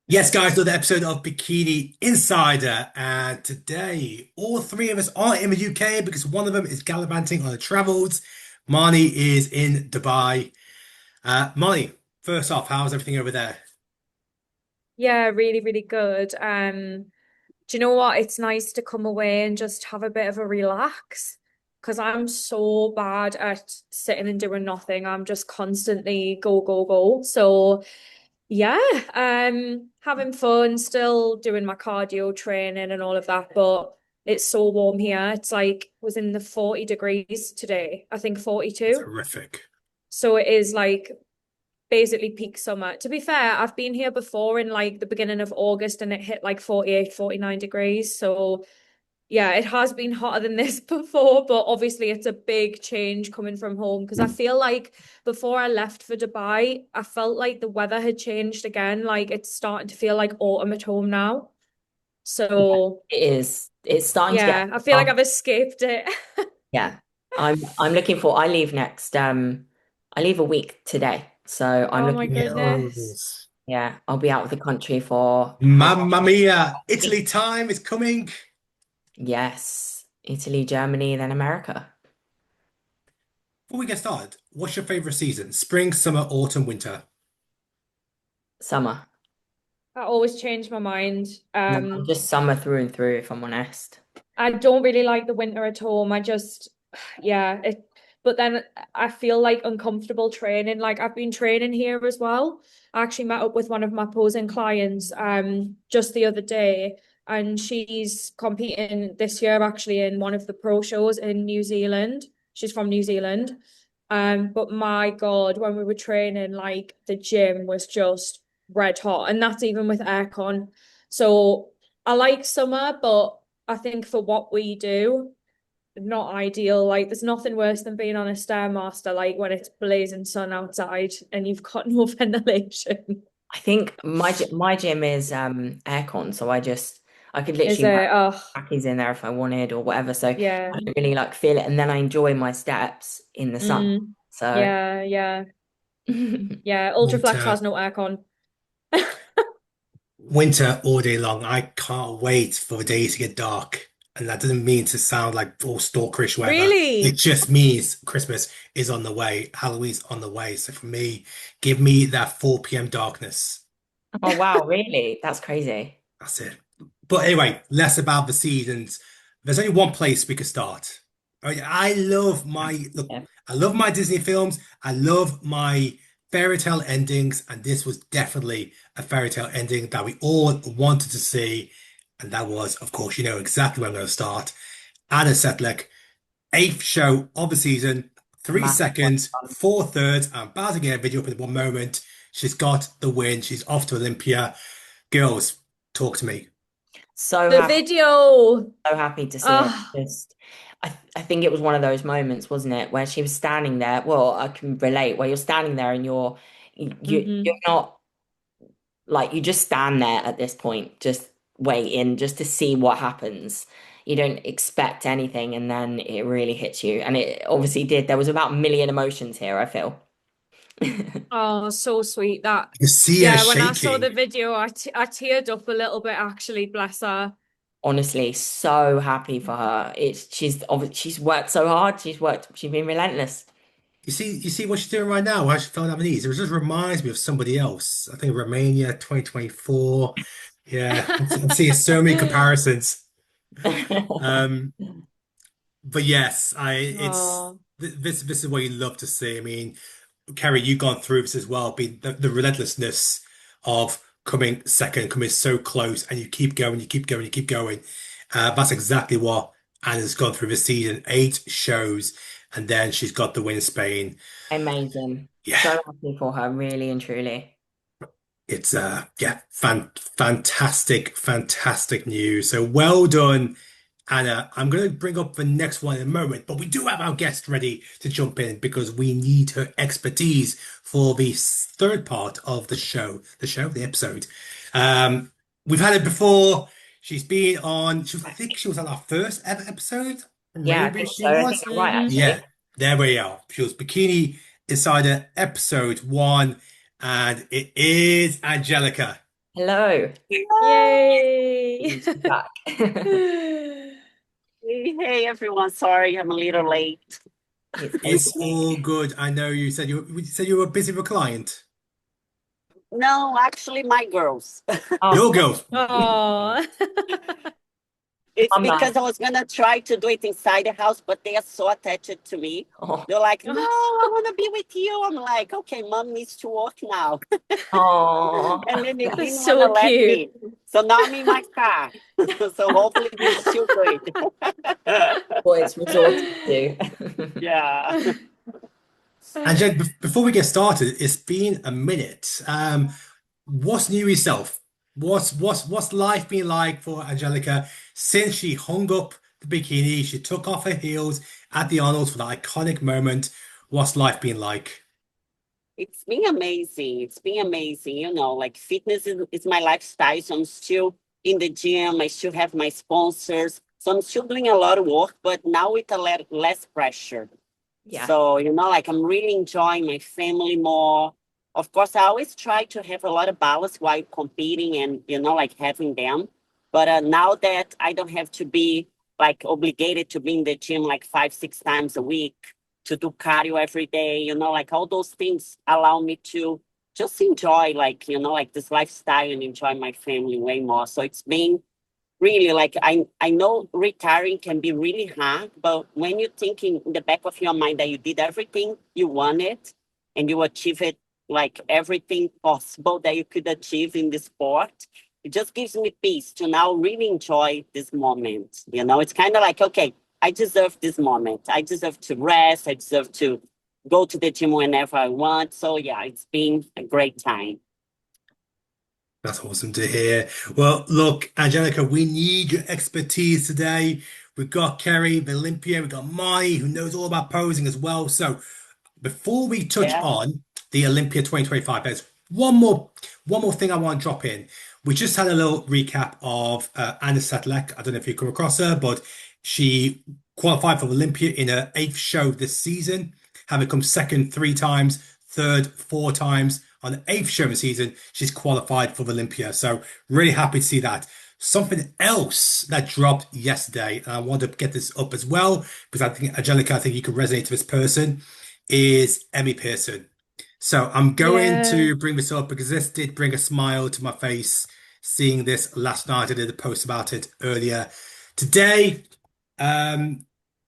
Yes, guys, another episode of Bikini Insider. And today, all three of us are in the UK because one of them is gallivanting on the travels. Marnie is in Dubai. Marnie, first off, how's everything over there? Yeah, really, really good. Do you know what? It's nice to come away and just have a bit of a relax because I'm so bad at sitting and doing nothing. I'm just constantly go, go, go. So yeah, having fun, still doing my cardio training and all of that, but it's so warm here. It's like was in the 40 degrees today. I think 42. Terrific. So it is like basically peak summer. To be fair, I've been here before in like the beginning of August and it hit like 48, 49 degrees. So yeah, it has been hotter than this before, but obviously it's a big change coming from home because I feel like before I left for Dubai, I felt like the weather had changed again. Like it's starting to feel like autumn at home now. So It is. It's starting to get yeah, I feel like dark. I've escaped it. Yeah. I'm looking for I leave next I leave a week today. So I'm Oh my looking for goodness. Yes. I'll be out of the country for Mamma mia, a Italy week. time is coming. Yes. Italy, Germany, then America. Before we get started, what's your favorite season? Spring, summer, autumn, winter? Summer. I always change my mind. No, I'm just summer through and through, if I'm honest. I don't really like the winter at home. I just, yeah, but then I feel like uncomfortable training. Like I've been training here as well. I actually met up with one of my posing clients just the other day, and she's competing this year actually in one of the pro shows in New Zealand. She's from New Zealand. But my God, when we were training, like the gym was just red hot, and that's even with aircon. So I like summer, but I think for what we do, not ideal. Like there's nothing worse than being on a stairmaster, like when it's blazing sun outside and you've got no ventilation. I think my gym is aircon, so I could Is literally wear it? Oh, trackies in there if I wanted or whatever. So I yeah. don't really like feel it, and then I enjoy my steps in the sun. Mm, So yeah, yeah, yeah. Ultraflex Winter. has no aircon. Winter all day long. I can't wait for the days to get dark. And that doesn't mean to sound like all stalkerish, whatever. It Really? just means Christmas is on the way. Halloween's on the way. So for me, give me that 4 p.m. darkness. oh wow, really? That's crazy. That's it. But anyway, less about the seasons. There's only one place we could start. I love look, Yeah. I love my Disney films. I love my fairy tale endings, and this was definitely a fairy tale ending that we all wanted to see. And that was, of course, you know exactly where I'm going to start. Anna Setlak, eighth show of the season, three Massive seconds, one. four thirds. I'm about to get a video up in one moment. She's got the win. She's off to Olympia. Girls, talk to me. So The happy, video. so happy to see it. Oh, Just I think it was one of those moments, wasn't it, where she was standing there. Well, I can relate where you're standing there and you're hmm. not like you just stand there at this point, just waiting, just to see what happens. You don't expect anything, and then it really hits you. And it obviously did. There was about a million emotions here, I feel. Oh, so sweet that. You see her Yeah, when I saw shaking. the video, I teared up a little bit actually, bless her. Honestly, so happy for her. She's worked so hard. She's been relentless. You see what she's doing right now. How she fell down her knees. It just reminds me of somebody else. I think Romania 2024. Yeah, I'm seeing so many comparisons. Um, but yes, Oh, this is what you love to see. I mean, Kerry, you've gone through this as well, being the relentlessness of coming second, coming so close, and you keep going, you keep going, you keep going. That's exactly what Anna's gone through this season. Eight shows, and then she's got the win in Spain. Amazing. Yeah, So happy for her, really and truly. it's yeah, fantastic news. So well done, Anna. I'm going to bring up the next one in a moment, but we do have our guest ready to jump in because we need her expertise for the third part of the episode. Um, we've had it before. She's been on. I think she was on our first ever episode. Yeah, I Maybe think she so. I think was. you're right, hmm. Yeah, actually. there we are. She was Bikini Insider episode one, and it is Angelica. Hello. Yay. She's back. Hey everyone, sorry I'm a little late. It's It's okay. all good. I know you were busy with a client. No, actually my girls. Oh, Your girls. Oh. It's mama. because I was gonna try to do it inside the house, but they are so attached to me. Oh, They're like, no, I want to be with you. I'm like, okay, mom needs to work now. oh. And then they That's didn't want to so let cute. me. So now I'm in my car. So hopefully this is still great. Boy, it's resorted to. Yeah. And Jen, before we get started, it's been a minute. What's new with yourself? What's life been like for Angelica since she hung up the bikini? She took off her heels at the Arnold's for that iconic moment. What's life been like? It's been amazing. It's been amazing. Like fitness is my lifestyle. So I'm still in the gym. I still have my sponsors. So I'm still doing a lot of work, but now with a lot less pressure. Yeah. So, like I'm really enjoying my family more. Of course, I always try to have a lot of balance while competing and, like having them. But now that I don't have to be like obligated to be in the gym like 5, 6 times a week, to do cardio every day, like all those things allow me to just enjoy like, like this lifestyle and enjoy my family way more. So it's been really like I know retiring can be really hard, but when you think in the back of your mind that you did everything you wanted and you achieve it like everything possible that you could achieve in the sport, it just gives me peace to now really enjoy this moment. It's kind of like, okay, I deserve this moment. I deserve to rest. I deserve to go to the gym whenever I want. So yeah, it's been a great time. That's awesome to hear. Well, look, Angelica, we need your expertise today. We've got Kerry, the Olympia, we've got Mai, who knows all about posing as well. So before we touch Yeah. on the Olympia 2025, there's one more thing I want to drop in. We just had a little recap of Anna Setlak. I don't know if you come across her, but she qualified for Olympia in her eighth show this season, having come second 3 times, third 4 times. On the eighth show of the season, she's qualified for Olympia. So really happy to see that. Something else that dropped yesterday, and I want to get this up as well, because I think, Angelica, I think you can resonate to this person, is Emmy Pearson. So I'm going Yeah. to bring this up because this did bring a smile to my face seeing this last night. I did a post about it earlier today. Um,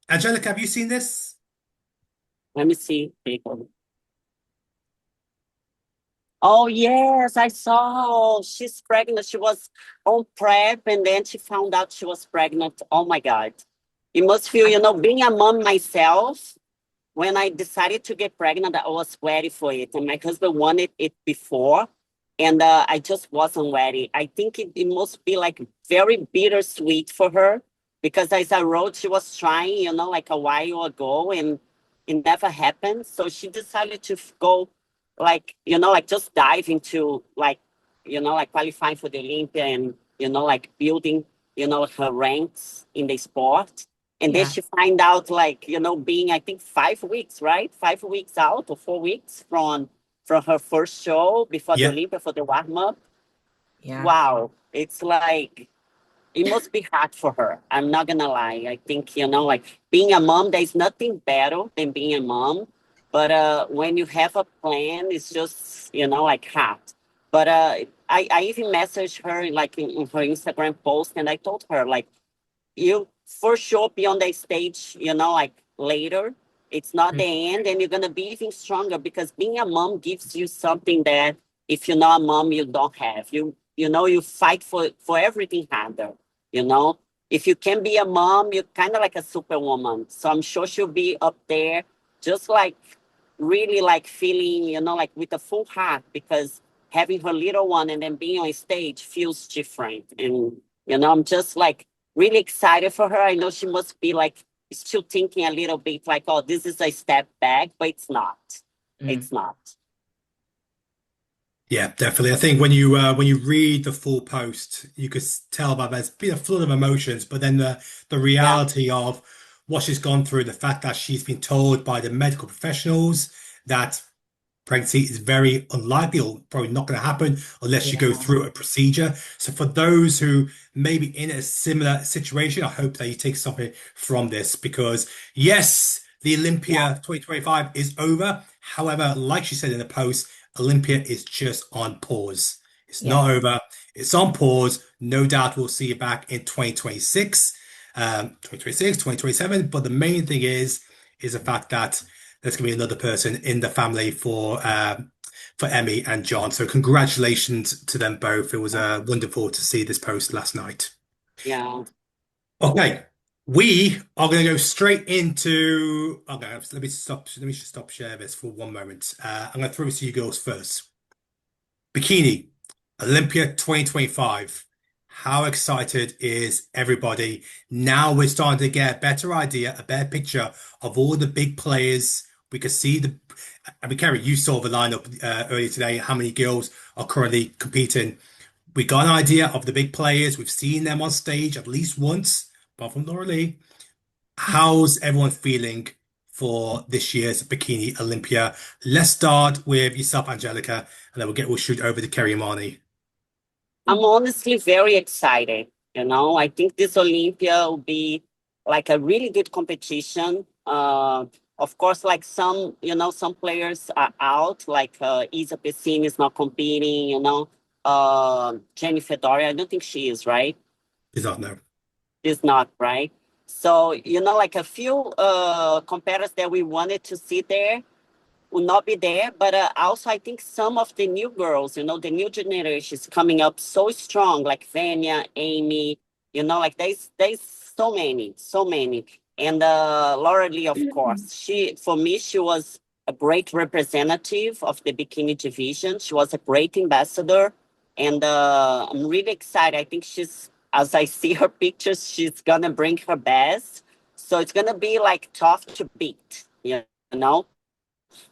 Angelica, have you seen this? Let me see. Oh, yes, I saw she's pregnant. She was on prep and then she found out she was pregnant. Oh my God. It must feel, being a mom myself, when I decided to get pregnant, I was ready for it. And my husband wanted it before, and I just wasn't ready. I think it must be like very bittersweet for her because as I wrote, she was trying, like a while ago, and it never happened. So she decided to go, like, like just dive into like qualifying for the Olympia and, like building, her ranks in the sport. And then Yeah. she find out like, being, I think 5 weeks, right? 5 weeks out or 4 weeks from her first show before the Yeah. Olympia for the warm-up. Yeah. Wow. It's like, it must be hard for her. I'm not gonna lie. I think, like being a mom, there's nothing better than being a mom. But when you have a plan, it's just, like hard. But I even messaged her like in her Instagram post and I told her like, you for sure be on the stage, like later. It's not Mm. the end, and you're gonna be even stronger because being a mom gives you something that if you're not a mom, you don't have. You fight for everything harder. You know, if you can be a mom, you're kind of like a superwoman. So I'm sure she'll be up there, just like really like feeling, like with a full heart because having her little one and then being on stage feels different. And I'm just like really excited for her. I know she must be like still thinking a little bit like, oh, this is a step back, but it's not. Mm. It's not. Yeah, definitely. I think when you read the full post, you could tell that there's been a flood of emotions, but then the Yeah. reality of what she's gone through, the fact that she's been told by the medical professionals that pregnancy is very unlikely or probably not going to happen unless you go Yeah. through a procedure. So for those who may be in a similar situation, I hope that you take something from this because yes, the Yeah. Olympia 2025 is over. However, like she said in the post, Olympia is just on pause. It's Yeah. not over. It's on pause. No doubt we'll see you back in 2026, 2026, 2027. But the main thing is the fact that there's going to be another person in the family for Emmy and John. So congratulations to them both. It was wonderful to see this post last night. Yeah. Okay, we are going to go straight into. Okay, let me stop. Let me just stop share this for one moment. I'm going to throw it to you girls first. Bikini, Olympia 2025. How excited is everybody? Now we're starting to get a better idea, a better picture of all the big players. We could see I mean, Kerry, you saw the lineup earlier today, how many girls are currently competing. We got an idea of the big players. We've seen them on stage at least once, apart from Lauralie. How's everyone feeling for this year's Bikini Olympia? Let's start with yourself, Angelica, and then we'll shoot over to Kerry and Marnie. I'm honestly very excited. I think this Olympia will be like a really good competition. Of course, like some players are out, like Isa Pessini is not competing, Jennifer Doria, I don't think she is, right? Is that no? Is not, right? So, like a few competitors that we wanted to see there will not be there. But also, I think some of the new girls, the new generation is coming up so strong, like Vania, Aimee, like there's so many. And Lauralie, of course, for me, she was a great representative of the bikini division. She was a great ambassador. And I'm really excited. I think as I see her pictures, she's going to bring her best. So it's going to be like tough to beat, you know?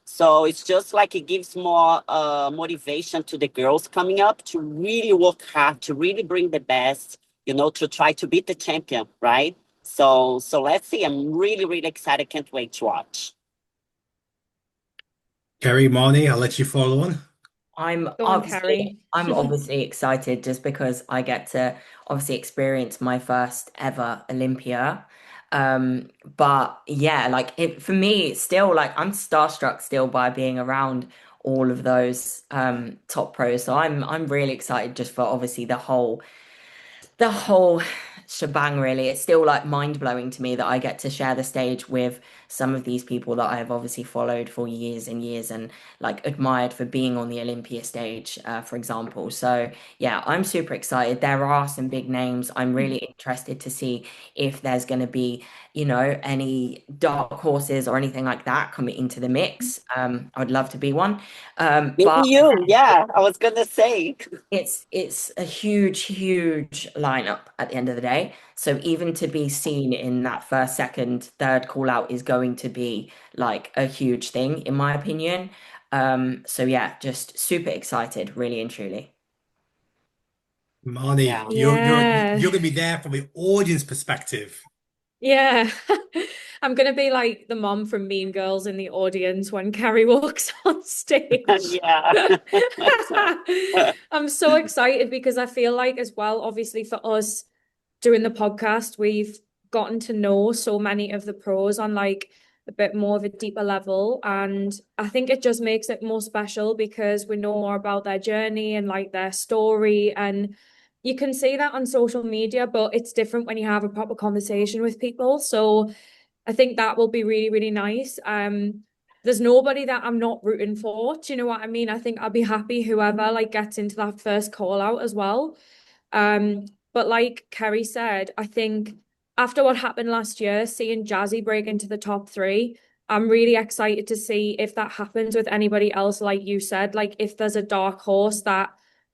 So it's just like it gives more motivation to the girls coming up to really work hard, to really bring the best, to try to beat the champion, right? So let's see. I'm really, really excited. Can't wait to watch. Kerry, Marnie, I'll let you follow on. I'm Go on, Kerry. obviously excited just because I get to obviously experience my first ever Olympia. But yeah, like for me, it's still like I'm starstruck still by being around all of those top pros. So I'm really excited just for obviously the whole shebang, really. It's still like mind-blowing to me that I get to share the stage with some of these people that I have obviously followed for years and years and like admired for being on the Olympia stage, for example. So yeah, I'm super excited. There are some big names. I'm really interested to see if there's going to be, any dark horses or anything like that coming into the mix. I would love to be one. Maybe But you, yeah, I was gonna say. it's a huge lineup at the end of the day. So even to be seen in that first, second, third call out is going to be like a huge thing, in my opinion. So yeah, just super excited, really and truly. Marnie, Yeah. Yeah. you're gonna be there from the audience perspective. Yeah. I'm gonna be like the mom from Mean Girls in the audience when Carrie walks on stage. Yeah. I'm so excited because I feel like as well, obviously for us doing the podcast, we've gotten to know so many of the pros on like a bit more of a deeper level. And I think it just makes it more special because we know more about their journey and like their story. And you can see that on social media, but it's different when you have a proper conversation with people. So I think that will be really, really nice. There's nobody that I'm not rooting for. Do you know what I mean? I think I'll be happy whoever like gets into that first call out as well. But like Kerry said, I think after what happened last year, seeing Jazzy break into the top three, I'm really excited to see if that happens with anybody else, like you said, like if there's a dark horse that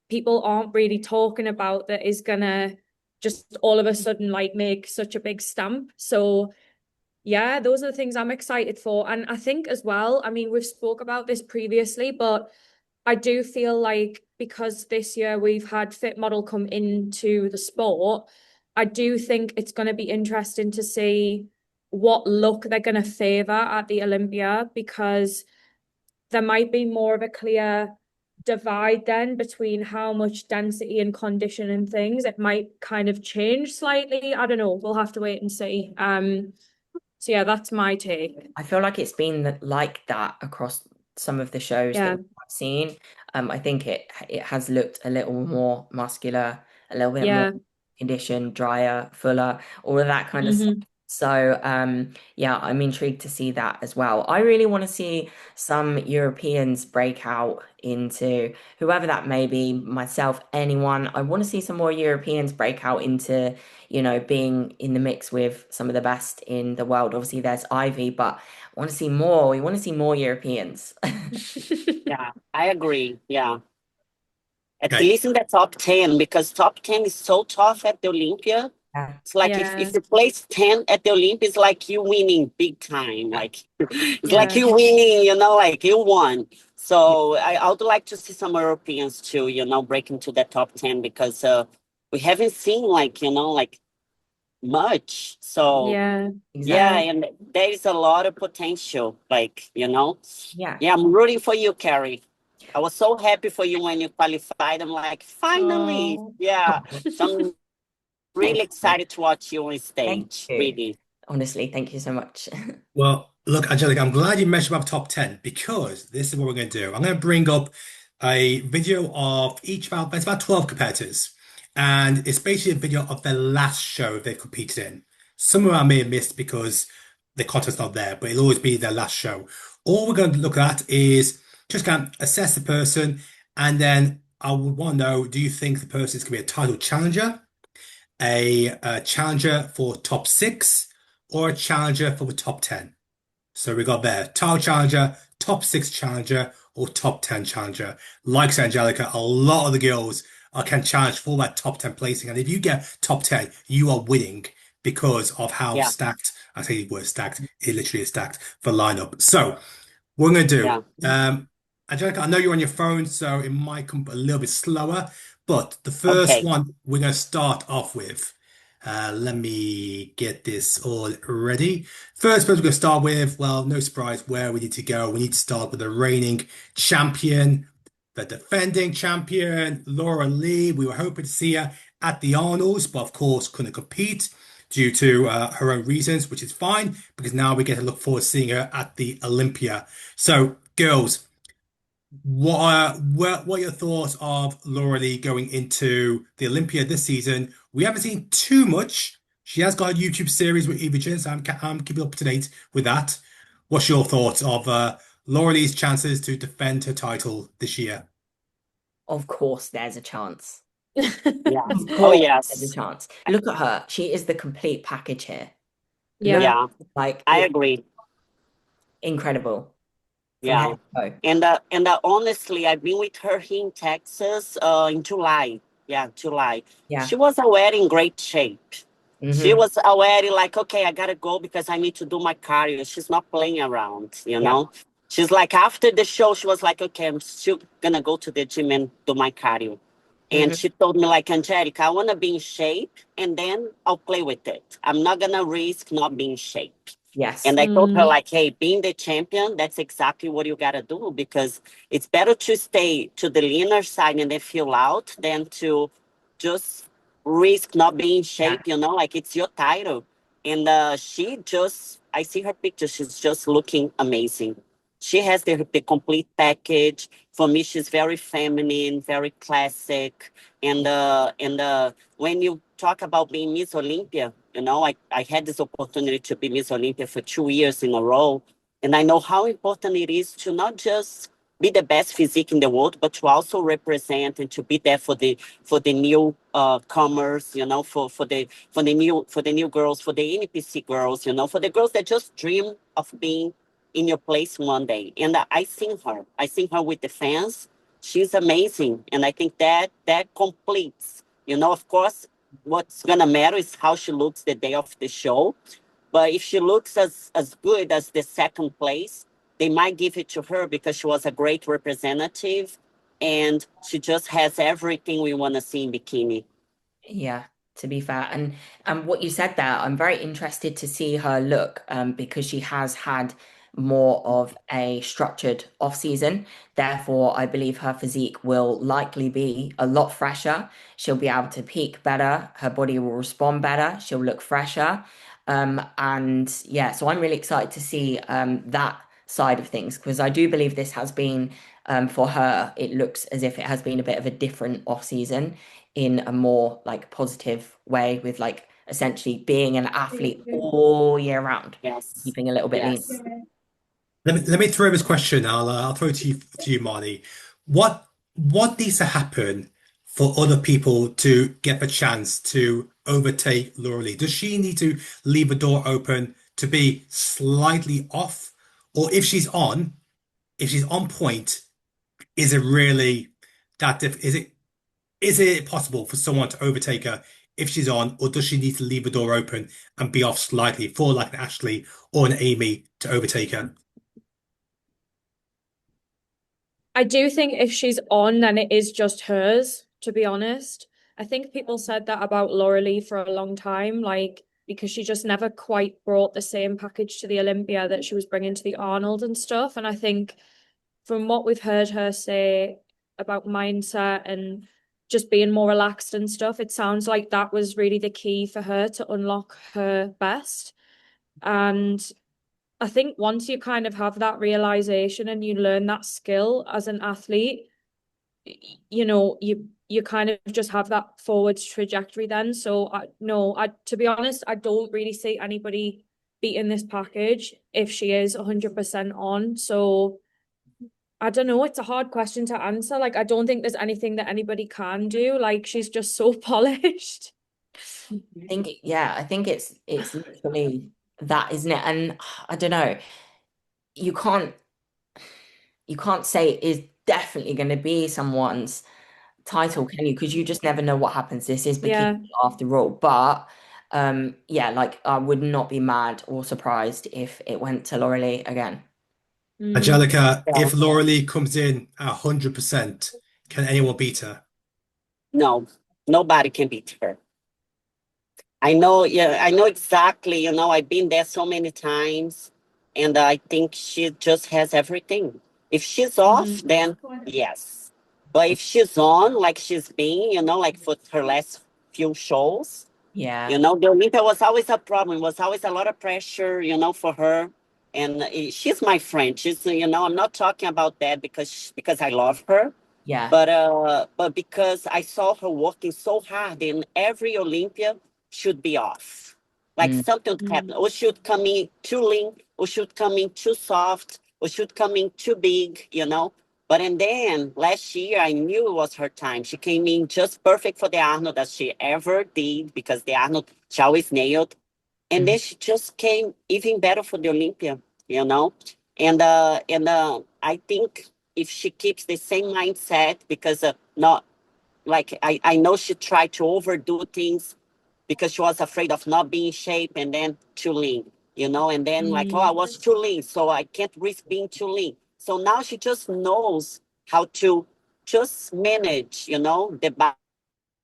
people aren't really talking about that is gonna just all of a sudden like make such a big stamp. So yeah, those are the things I'm excited for. And I think as well, I mean, we've spoke about this previously, but I do feel like because this year we've had Fit Model come into the sport, I do think it's going to be interesting to see what look they're going to favor at the Olympia because there might be more of a clear divide then between how much density and condition and things. It might kind of change slightly. I don't know. We'll have to wait and see. So yeah, that's my take. I feel like it's been like that across some of the shows that Yeah. I've seen. I think it has looked a little more muscular, a little bit more Yeah. conditioned, drier, fuller, all of that kind of stuff. So yeah, I'm intrigued to see that as well. I really want to see some Europeans break out into whoever that may be, myself, anyone. I want to see some more Europeans break out into, being in the mix with some of the best in the world. Obviously, there's Ivy, but I want to see more. We want to see more Europeans. Yeah, I agree. Yeah. At Okay. least in the top 10, because top 10 is so tough at the Olympia. Yeah. It's like Yeah. if you place 10 at the Olympia, it's like you winning big time. Like it's like Yeah. you winning, like you won. So I would like to see some Europeans too, break into the top 10 because we haven't seen like much. So Yeah. yeah, Exactly. and there is a lot of potential, Yeah. Yeah, I'm rooting for you, Kerry. I was so happy for you when you qualified. I'm like, finally. Oh. Yeah. So I'm Thank really you. excited to watch you on Thank stage. you. Really. Honestly, thank you so much. Well, look, Angelica, I'm glad you mentioned about top 10 because this is what we're going to do. I'm going to bring up a video of each of it's about 12 competitors. And it's basically a video of the last show they competed in. Some of them I may have missed because the content's not there, but it'll always be their last show. All we're going to look at is just kind of assess the person. And then I would want to know, do you think the person is going to be a title challenger, a challenger for top six, or a challenger for the top 10? So we got there, title challenger, top six challenger, or top 10 challenger. Like Angelica, a lot of the girls can challenge for that top 10 placing. And if you get top 10, you are winning because of how Yeah. stacked, I say the word stacked, it literally is stacked, the lineup. So what we're going to Yeah. do, Angelica, I know you're on your phone, so it might come a little bit slower, but the first Okay. one we're going to start off with. Let me get this all ready. First person we're going to start with, well, no surprise where we need to go. We need to start with the reigning champion, the defending champion, Lauralie. We were hoping to see her at the Arnolds, but of course couldn't compete due to her own reasons, which is fine because now we get to look forward to seeing her at the Olympia. So, girls, what are your thoughts of Lauralie going into the Olympia this season? We haven't seen too much. She has got a YouTube series with Ivi, so I'm keeping up to date with that. What's your thoughts of Lauralie's chances to defend her title this year? Of course, there's a chance. Yeah. Of Oh, course, there's a yes. chance. Look at her. She is the complete package here. Yeah. Look, Yeah. like I it's agree. incredible from head Yeah. to toe. And honestly, I've been with her here in Texas in July. Yeah, July. Yeah. She was already in great shape. She Hmm. was already like, okay, I gotta go because I need to do my cardio. She's not playing around, Yeah. She's like, after the show, she was like, okay, I'm still gonna go to the gym and do my cardio. And Hmm. she told me, like, Angelica, I wanna be in shape and then I'll play with it. I'm not gonna risk not being in shape. Yes. And I told her, Mm. like, hey, being the champion, that's exactly what you gotta do because it's better to stay to the leaner side and then feel out than to just risk not being in Yeah. shape, like it's your title. And I see her picture, she's just looking amazing. She has the complete package. For me, she's very feminine, very classic. And when you talk about being Miss Olympia, I had this opportunity to be Miss Olympia for 2 years in a row. And I know how important it is to not just be the best physique in the world, but to also represent and to be there for the new comers, for the new girls, for the NPC girls, for the girls that just dream of being in your place one day. And I seen her. I seen her with the fans. She's amazing, and I think that completes. Of course, what's gonna matter is how she looks the day of the show. But if she looks as good as the second place, they might give it to her because she was a great representative and she just has everything we want to see in bikini. Yeah, to be fair. And what you said there, I'm very interested to see her look because she has had more of a structured off season. Therefore, I believe her physique will likely be a lot fresher. She'll be able to peak better. Her body will respond better. She'll look fresher. And yeah, so I'm really excited to see that side of things because I do believe this has been for her, it looks as if it has been a bit of a different off season in a more like positive way with like essentially being an athlete all year round, Yes. keeping a little bit lean. Yes. Let me throw this question. I'll throw it to you, Marnie. What needs to happen for other people to get the chance to overtake Lauralie? Does she need to leave the door open to be slightly off, or if she's on point, is it really that diff? Is it possible for someone to overtake her if she's on, or does she need to leave the door open and be off slightly for like an Ashley or an Aimee to overtake her? I do think if she's on, then it is just hers, to be honest. I think people said that about Lauralie for a long time, like because she just never quite brought the same package to the Olympia that she was bringing to the Arnold and stuff. And I think from what we've heard her say about mindset and just being more relaxed and stuff, it sounds like that was really the key for her to unlock her best. And I think once you kind of have that realization and you learn that skill as an athlete, you know, you kind of just have that forward trajectory then. So I to be honest, I don't really see anybody beating this package if she is 100% on. So I don't know, it's a hard question to answer. Like I don't think there's anything that anybody can do. Like she's just so polished. I think it's literally that, isn't it? And I don't know, you can't you can't say it is definitely going to be someone's title, can you? Because you just never know what happens. This is Yeah. bikini after all. But yeah, like I would not be mad or surprised if it went to Lauralie again. Angelica, Yeah. if Lauralie comes in at 100%, can anyone beat her? No, nobody can beat her. I know, yeah, I know exactly. I've been there so many times, and I think she just has everything. If she's off, then yes. But if she's on, like she's been, like for her last few shows, Yeah. the Olympia was always a problem. It was always a lot of pressure, for her. And she's my friend. She's, I'm not talking about that because I love her, Yeah. but because I saw her working so hard, and every Olympia should be off. Like something would happen, or should come in too lean, or should come in too soft, or should come in too big. But and then last year, I knew it was her time. She came in just perfect for the Arnold as she ever did, because the Arnold she always nailed. And then she just came even better for the Olympia. And I think if she keeps the same mindset, because not like I know she tried to overdo things because she was afraid of not being in shape and then too lean. And then like, oh, I was too lean, so I can't risk being too lean. So now she just knows how to just manage, the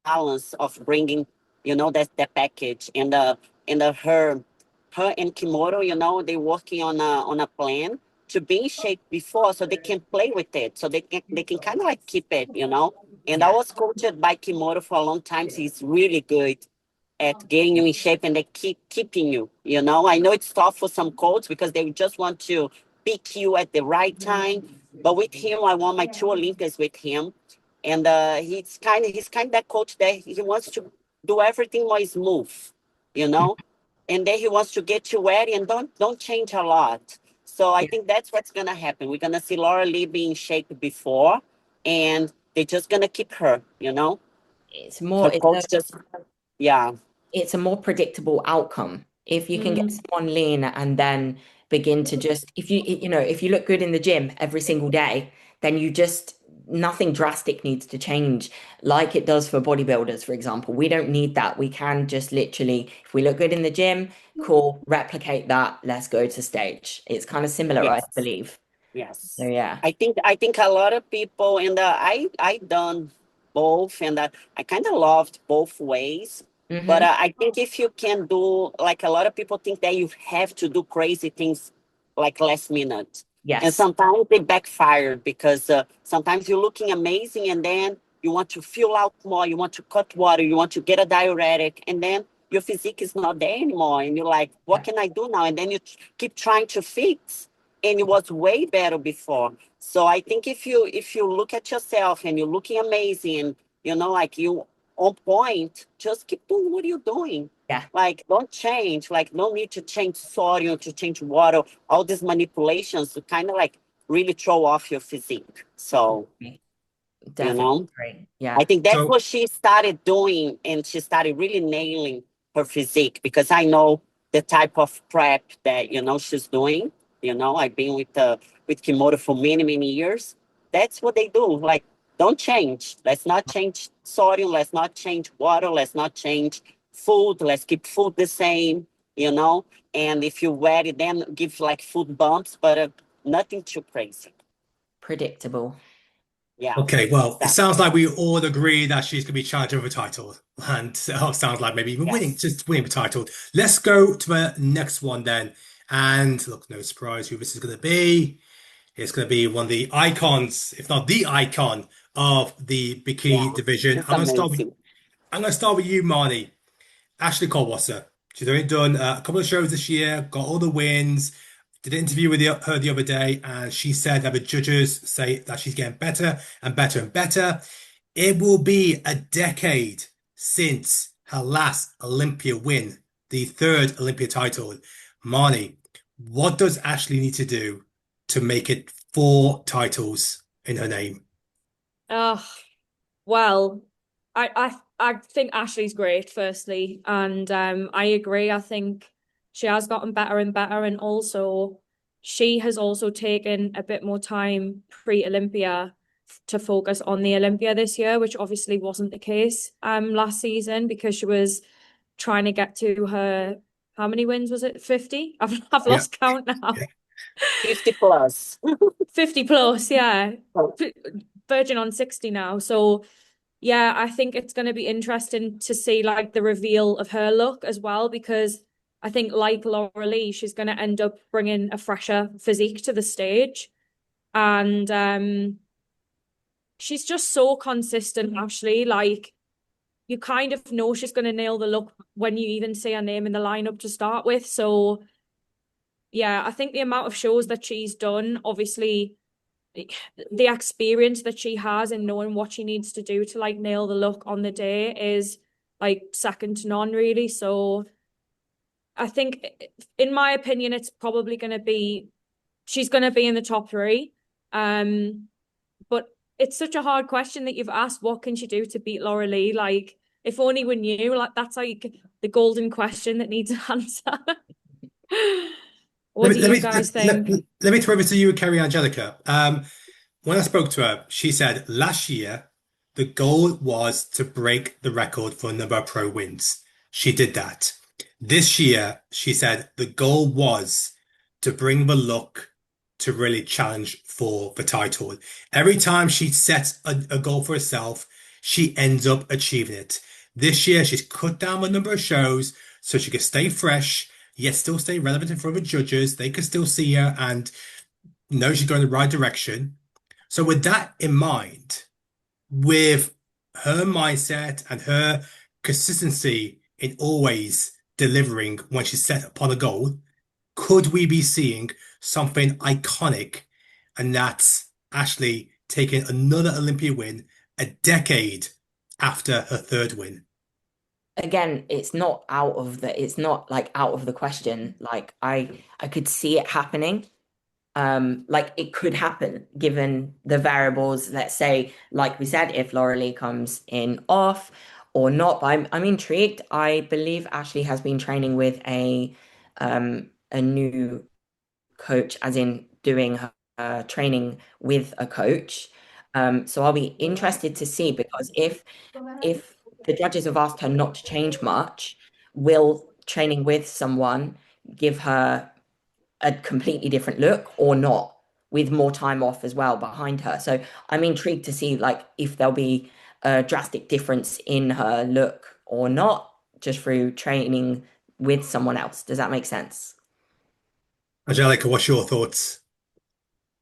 balance of bringing, that package. And her and Kimuro, they working on a plan to be in shape before, so they can play with it, so they can kind of like keep it. And I was coached by Kimuro for a long time. So he's really good at getting you in shape, and they keep keeping you. I know it's tough for some coaches because they just want to pick you at the right time. But with him, I won my 2 Olympias with him. And he's kind of that coach that he wants to do everything more smooth. And then he wants to get you ready and don't change a lot. So I think that's what's gonna happen. We're gonna see Lauralie being in shape before, and they're just gonna keep her. It's Her more coach just, yeah. it's a more predictable outcome. If you can get someone lean and then begin to just, if you look good in the gym every single day, then nothing drastic needs to change like it does for bodybuilders, for example. We don't need that. We can just literally, if we look good in the gym, cool, replicate that, let's go to stage. It's kind of similar, I Yes. believe. So Yes. yeah. I think a lot of people, and I done both, and I kind of loved both ways. But I think if you can do, like, a lot of people think that you have to do crazy things like last minute. And Yes. sometimes they backfire because sometimes you're looking amazing and then you want to fill out more, you want to cut water, you want to get a diuretic, and then your physique is not there anymore. And you're like, what can I do now? And then you keep trying to fix, and it was way better before. So I think if you look at yourself and you're looking amazing and like you on point, just keep doing what you're doing. Yeah. Like, don't change. Like, no need to change sodium, to change water, all these manipulations to kind of like really throw off your physique. So, Definitely agree. Yeah. I think that's So what she started doing, and she started really nailing her physique because I know the type of prep that she's doing. I've been with Kimoto for many, many years. That's what they do. Like, don't change. Let's not change sodium. Let's not change water. Let's not change food. Let's keep food the same. And if you wear it, then give like food bumps, but nothing too crazy. Predictable. Yeah. okay, well, it Exactly. sounds like we all agree that she's going to be challenging for the title, and sounds like maybe even winning, Yes. just winning the title. Let's go to the next one then. And look, no surprise who this is going to be. It's going to be one of the icons, if not the icon, of the bikini Yeah. division. It's amazing. I'm going to start with you, Marnie. Ashley Kaltwasser. She's already done a couple of shows this year, got all the wins. Did an interview with her the other day, and she said that the judges say that she's getting better and better and better. It will be a decade since her last Olympia win, the third Olympia title. Marnie, what does Ashley need to do to make it 4 titles in her name? Oh, well, I think Ashley's great, firstly, and I agree. I think she has gotten better and better, and also she has also taken a bit more time pre-Olympia to focus on the Olympia this year, which obviously wasn't the case last season because she was trying to get to her, how many wins was it? 50? I've Yeah. lost count now. 50 plus. 50 plus, yeah. Verging on 60 now. So yeah, I think it's going to be interesting to see like the reveal of her look as well, because I think like Lauralie, she's going to end up bringing a fresher physique to the stage. And she's just so consistent, Ashley. Like, you kind of know she's going to nail the look when you even see her name in the lineup to start with. So yeah, I think the amount of shows that she's done, obviously the experience that she has in knowing what she needs to do to like nail the look on the day is like second to none, really. So I think, in my opinion, it's probably going to be, she's going to be in the top three. But it's such a hard question that you've asked. What can she do to beat Lauralie? Like, if only we knew. Like, that's like the golden question that needs an answer. What do you guys think? Let me throw it to you, Kerry Angelica. When I spoke to her, she said last year the goal was to break the record for number of pro wins. She did that. This year, she said the goal was to bring the look to really challenge for the title. Every time she sets a goal for herself, she ends up achieving it. This year, she's cut down the number of shows so she can stay fresh, yet still stay relevant in front of the judges. They can still see her and know she's going the right direction. So with that in mind, with her mindset and her consistency in always delivering when she's set upon a goal, could we be seeing something iconic? And that's Ashley taking another Olympia win a decade after her third win. Again, it's not like out of the question. Like I could see it happening. Like it could happen given the variables, let's say, like we said, if Lauralie comes in off or not. But I'm intrigued. I believe Ashley has been training with a new coach, as in doing her training with a coach. So I'll be interested to see, because if the judges have asked her not to change much, will training with someone give her a completely different look or not, with more time off as well behind her? So I'm intrigued to see like if there'll be a drastic difference in her look or not, just through training with someone else. Does that make sense? Angelica, what's your thoughts?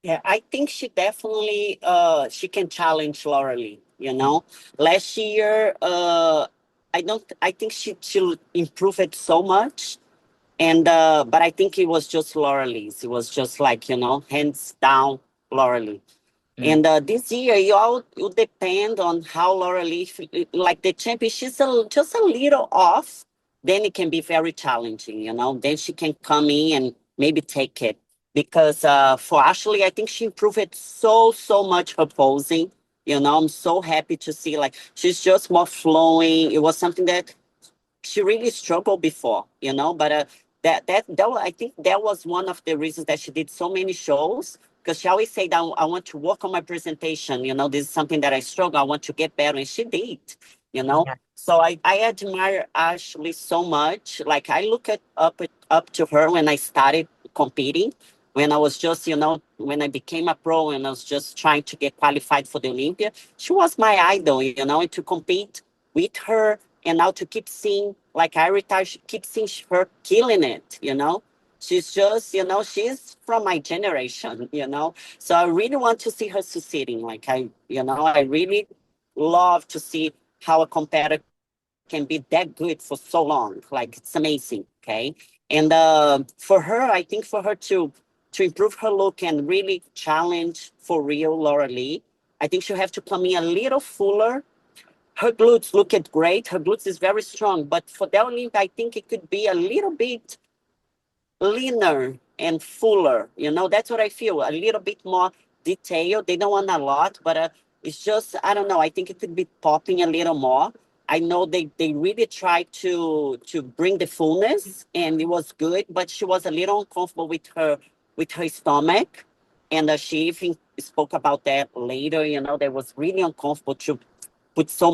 Yeah, I think she definitely she can challenge Lauralie, you know. Last year, I think she'll improve it so much. And but I think it was just Lauralie's. It was just like, you know, hands down Lauralie. Mm. And this year, you depend on how Lauralie, like the champion, she's just a little off. Then it can be very challenging, you know. Then she can come in and maybe take it. Because for Ashley, I think she improved it so much her posing. You know, I'm so happy to see like she's just more flowing. It was something that she really struggled before, you know. But I think that was one of the reasons that she did so many shows because she always said, I want to work on my presentation. You know, this is something that I struggle. I want to get better, and she did. You know, Yeah. so I admire Ashley so much. Like I look up to her when I started competing. When I was just, you know, when I became a pro and I was just trying to get qualified for the Olympia, she was my idol, you know, and to compete with her and now to keep seeing, like I retired, keep seeing her killing it, you know. She's just, you know, she's from my generation, you know. So I really want to see her succeeding. Like you know, I really love to see how a competitor can be that good for so long. Like it's amazing. Okay. And for her, I think for her to improve her look and really challenge for real Lauralie, I think she'll have to come in a little fuller. Her glutes looked great. Her glutes is very strong, but for the Olympia, I think it could be a little bit leaner and fuller. You know, that's what I feel. A little bit more detailed. They don't want a lot, but it's just, I don't know. I think it could be popping a little more. I know they really tried to bring the fullness and it was good, but she was a little uncomfortable with her stomach. And she even spoke about that later, you know, that was really uncomfortable to put so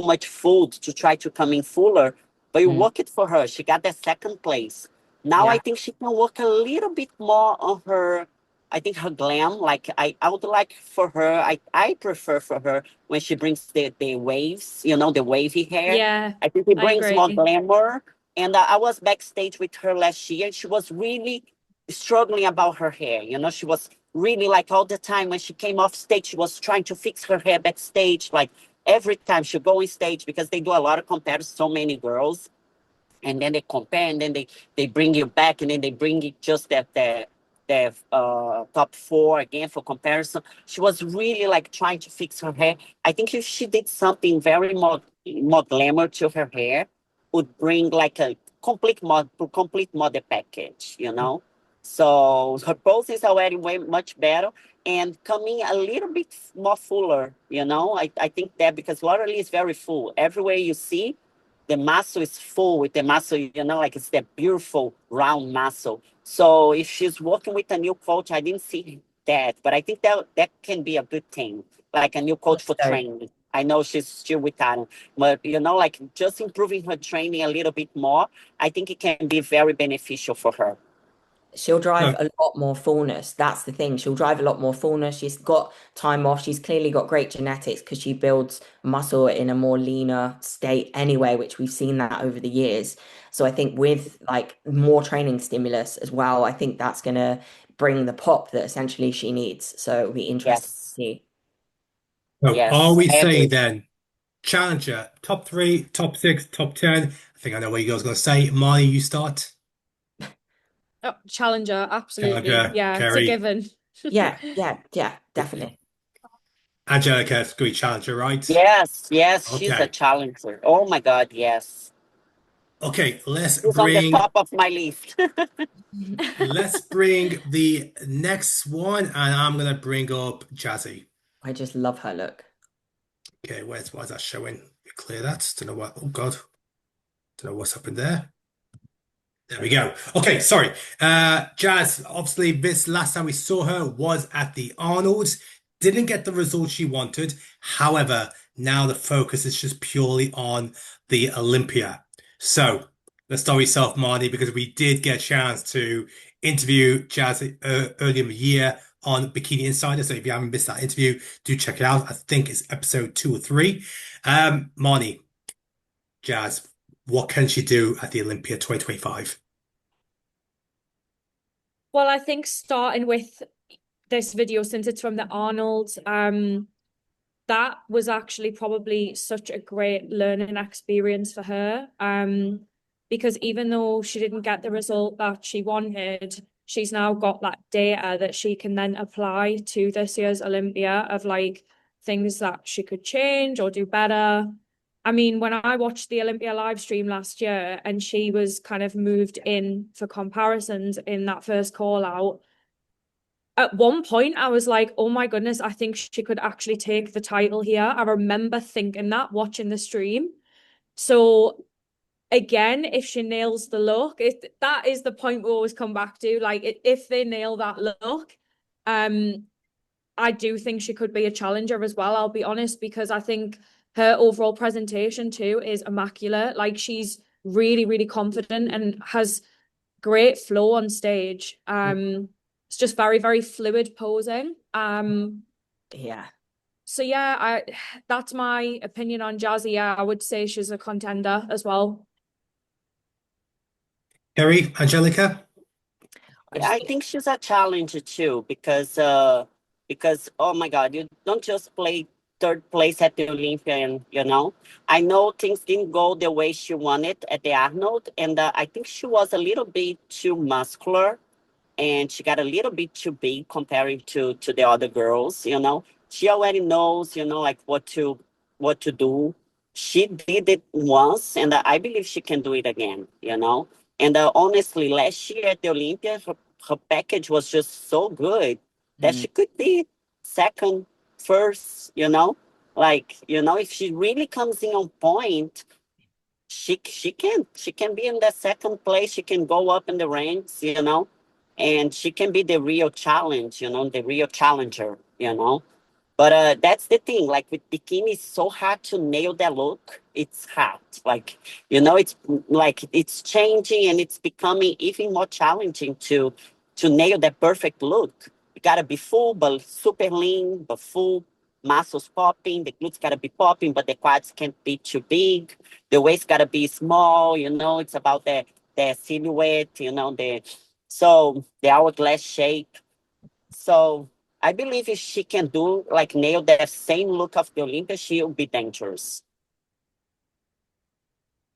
much food to try to come in fuller. But you Mm. work it for her. She got the second place. Now I Yeah. think she can work a little bit more on her, I think her glam. Like I would like for her, I prefer for her when she brings the waves, you know, the wavy hair. Yeah, I think it I brings more agree. glamour. And I was backstage with her last year. She was really struggling about her hair. You know, she was really like all the time when she came off stage, she was trying to fix her hair backstage. Like every time she go on stage because they do a lot of comparisons, so many girls, and then they compare, and then they bring you back, and then they bring you just that the top four again for comparison. She was really like trying to fix her hair. I think if she did something very more glamour to her hair, would bring like a complete model package, you know. So her pose is already way much better and coming a little bit more fuller, you know. I think that because Lauralie is very full. Everywhere you see, the muscle is full with the muscle, you know, like it's that beautiful round muscle. So if she's working with a new coach, I didn't see that, but I think that can be a good thing, like a new coach for So training. I know she's still with Aaron, but you know, like just improving her training a little bit more, I think it can be very beneficial for her. she'll drive No, a lot more fullness. That's the thing. She'll drive a lot more fullness. She's got time off. She's clearly got great genetics because she builds muscle in a more leaner state anyway, which we've seen that over the years. So I think with like more training stimulus as well, I think that's gonna bring the pop that essentially she needs. So it'll be interesting to Yes, see. no. Are yes, we I saying agree. then challenger, top three, top six, top 10? I think I know what you guys are going to say. Marty, you start. Oh, challenger, absolutely. Challenger, Yeah, it's a Kerry, given. Yeah, definitely. Angelica, it's going to be challenger, right? Yes, she's a Okay. challenger. Oh my God, yes. Okay, She's on the top of my list. let's bring the next one, and I'm gonna bring up Jazzy. I just love her look. Okay, why is that showing? Clear that. Don't know what. Oh God, don't know what's happened there. There we go. Okay, sorry. Jazz, obviously, this last time we saw her was at the Arnold's. Didn't get the result she wanted. However, now the focus is just purely on the Olympia. So let's start with yourself, Marnie, because we did get a chance to interview Jazz earlier in the year on Bikini Insider. So if you haven't missed that interview, do check it out. I think it's episode 2 or 3. Marnie, Jazz, what can she do at the Olympia 2025? Well, I think starting with this video, since it's from the Arnold, that was actually probably such a great learning experience for her. Because even though she didn't get the result that she wanted, she's now got that data that she can then apply to this year's Olympia of like things that she could change or do better. I mean, when I watched the Olympia live stream last year and she was kind of moved in for comparisons in that first call out, at one point I was like, oh my goodness, I think she could actually take the title here. I remember thinking that watching the stream. So again, if she nails the look, that is the point we always come back to. Like if they nail that look, I do think she could be a challenger as well, I'll be honest, because I think her overall presentation too is immaculate. Like she's really, really confident and has great flow on stage. It's just very, very fluid posing. Yeah. So yeah, that's my opinion on Jazzy. Yeah, I would say she's a contender as well. Kerry, Angelica? I Yeah, just I think think she's a challenger too because oh my God, you don't just play third place at the Olympia, and I know things didn't go the way she wanted at the Arnold, and I think she was a little bit too muscular, and she got a little bit too big comparing to the other girls. She already knows, like what to do. She did it once, and I believe she can do it again. And honestly, last year at the Olympia, her package was just so good that mm, she could be second, first. Like, if she really comes in on point, she can be in the second place. She can go up in the ranks. And she can be the real challenge, the real challenger. But that's the thing. Like with bikini, it's so hard to nail that look. It's hard. Like, it's like it's changing and it's becoming even more challenging to nail that perfect look. You gotta be full, but super lean, but full, muscles popping, the glutes gotta be popping, but the quads can't be too big. The waist gotta be small. It's about the silhouette, the hourglass shape. So I believe if she can do like nail that same look of the Olympia, she'll be dangerous.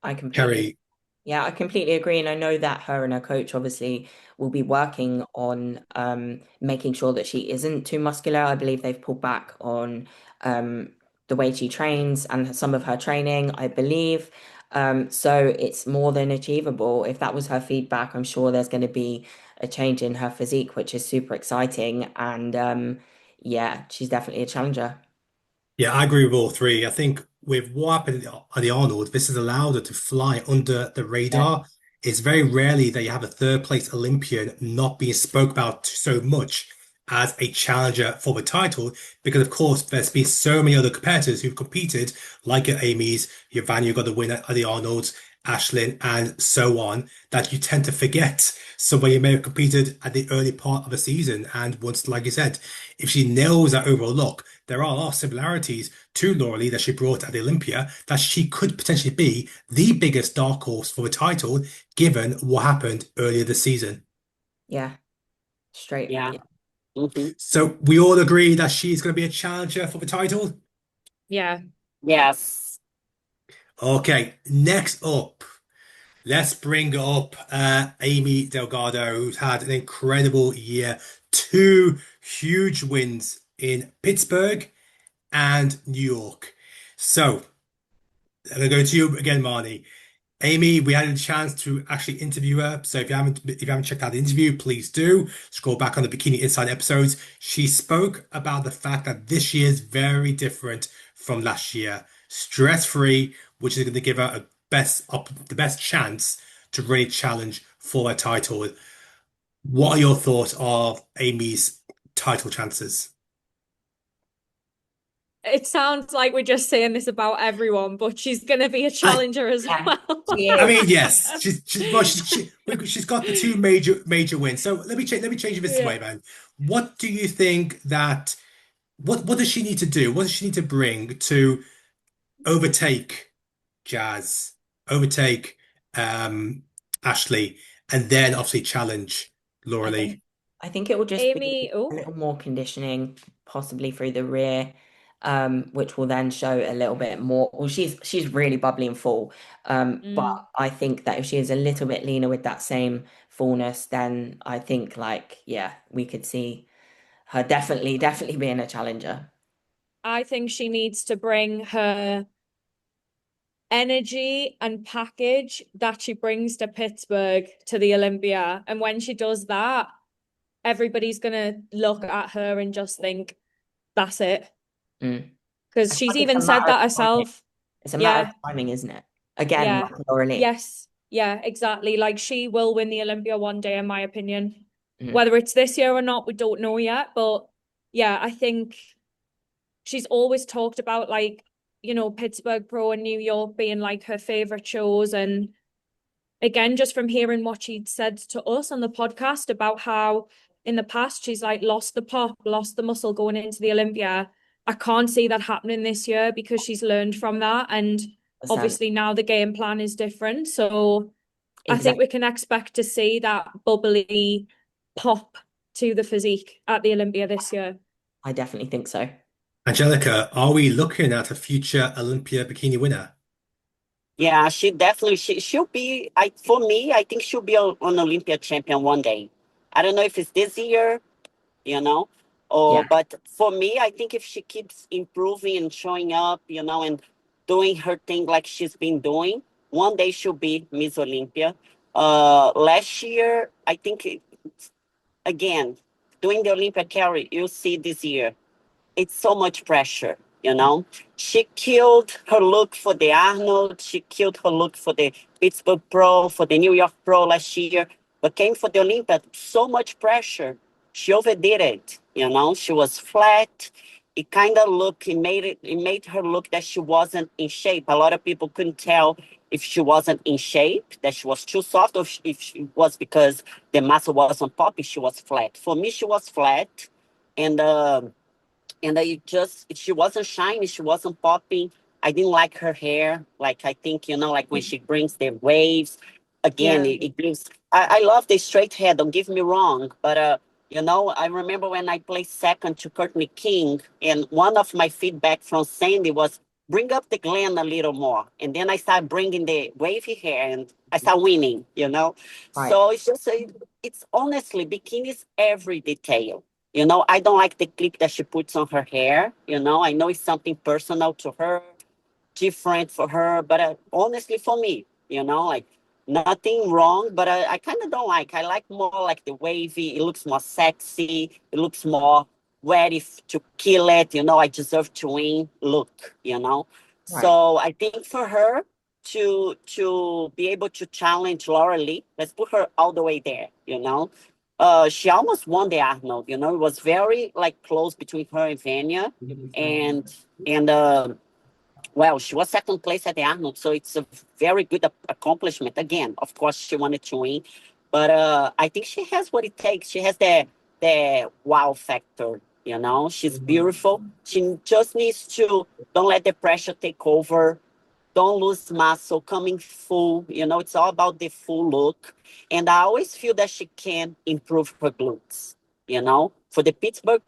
I completely Kerry. Yeah, I completely agree. And I know that her and her coach obviously will be working on making sure that she isn't too muscular. I believe they've pulled back on the way she trains and some of her training, I believe. So it's more than achievable. If that was her feedback, I'm sure there's going to be a change in her physique, which is super exciting. And yeah, she's definitely a challenger. Yeah, I agree with all three. I think with what happened at the Arnold, this has allowed her to fly under the Yeah. radar. It's very rarely that you have a third place Olympian not being spoke about so much as a challenger for the title, because of course there's been so many other competitors who've competed, like at Amy's, your Vanya got the winner at the Arnold's, Ashlyn, and so on, that you tend to forget somebody who may have competed at the early part of the season. And once, like you said, if she nails that overall look, there are a lot of similarities to Lauralie that she brought at the Olympia, that she could potentially be the biggest dark horse for the title, given what happened earlier this season. Yeah, straight. Yeah. Yeah. Hmm. So we all agree that she's going to be a challenger for the title. Yeah. Yes. Okay, next up, let's bring up Aimee Delgado, who's had an incredible year. Two huge wins in Pittsburgh and New York. So I'm going to go to you again, Marnie. Amy, we had a chance to actually interview her. So if you haven't checked out the interview, please do. Scroll back on the Bikini Inside episodes. She spoke about the fact that this year is very different from last year. Stress-free, which is going to give her the best chance to really challenge for a title. What are your thoughts of Amy's title chances? It sounds like we're just saying this about everyone, but she's going to be a I, challenger as Yeah, well. she I is. mean, yes, she's got the two major wins. So let me change it this Yeah. way, man. What do you think that what does she need to do? What does she need to bring to overtake Jazz, overtake Ashley, and then obviously challenge I Laura think Lee? I think it will just be Aimee, a little more conditioning, possibly through the rear, which will then show a little bit more. Well, she's really bubbly and full. But I think that if she is a little bit leaner with that same fullness, then I think like, yeah, we could see her definitely being a challenger. I think she needs to bring her energy and package that she brings to Pittsburgh to the Olympia. And when she does that, everybody's gonna look at her and just think, that's it. Mm. Because I feel she's like it's even a said matter of that timing. herself. It's a matter of Yeah, timing, isn't it? Again, yeah, like Lauralie. yes, yeah, exactly. Like she will win the Olympia one day, in my opinion. Mhm. Whether it's this year or not, we don't know yet. But yeah, I think she's always talked about like, Pittsburgh Pro and New York being like her favorite shows. And again, just from hearing what she'd said to us on the podcast about how in the past she's like lost the pop, lost the muscle going into the Olympia. I can't see that happening this year because she's learned from that. And 100%. obviously now the game plan is different. So I think Exactly. we can expect to see that bubbly pop to the physique at the Olympia this year. I definitely think so. Angelica, are we looking at a future Olympia bikini winner? Yeah, she definitely she'll be. For me, I think she'll be an Olympia champion one day. I don't know if it's this year, you know, or Yeah. but for me, I think if she keeps improving and showing up, and doing her thing like she's been doing, one day she'll be Miss Olympia. Last year, I think again doing the Olympia carry, you'll see this year it's so much pressure. She killed her look for the Arnold. She killed her look for the Pittsburgh Pro, for the New York Pro last year, but came for the Olympia. So much pressure. She overdid it. She was flat. It kind of it made her look that she wasn't in shape. A lot of people couldn't tell if she wasn't in shape, that she was too soft, or if she was because the muscle wasn't popping, she was flat. For me, she was flat. And she wasn't shiny, she wasn't popping. I didn't like her hair. Like, I think, like when she brings the waves, again, Yeah. it gives. I love the straight hair, don't get me wrong. But, I remember when I played second to Courtney King, and one of my feedback from Sandy was bring up the gland a little more. And then I started bringing the wavy hair and I started winning. Right. So it's honestly, bikinis every detail. I don't like the clip that she puts on her hair. I know it's something personal to her, different for her, but honestly, for me, like nothing wrong, but I kind of don't like. I like more like the wavy. It looks more sexy. It looks more ready to kill it. I deserve to win. Look. Right. So I think for her to be able to challenge Lauralie, let's put her all the way there. She almost won the Arnold. It was very like close between her and Vania, and well, she was second place at the Arnold, so it's a very good accomplishment. Again, of course, she wanted to win, but I think she has what it takes. She has the wow factor. She's beautiful. She just needs to don't let the pressure take over. Don't lose muscle, coming full. It's all about the full look. And I always feel that she can improve her glutes. For the Pittsburgh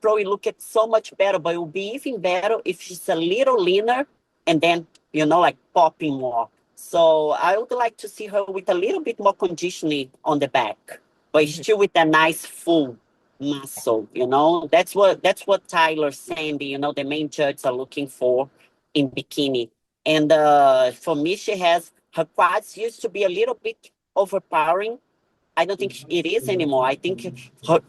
Pro, it looked so much better, but it will be even better if she's a little leaner and then, like popping more. So I would like to see her with a little bit more conditioning on the back, but Mhm. still with a nice full muscle. That's what Tyler, Sandy, the main judges are looking for in bikini. And for me, she has her quads used to be a little bit overpowering. I don't think it is anymore. I think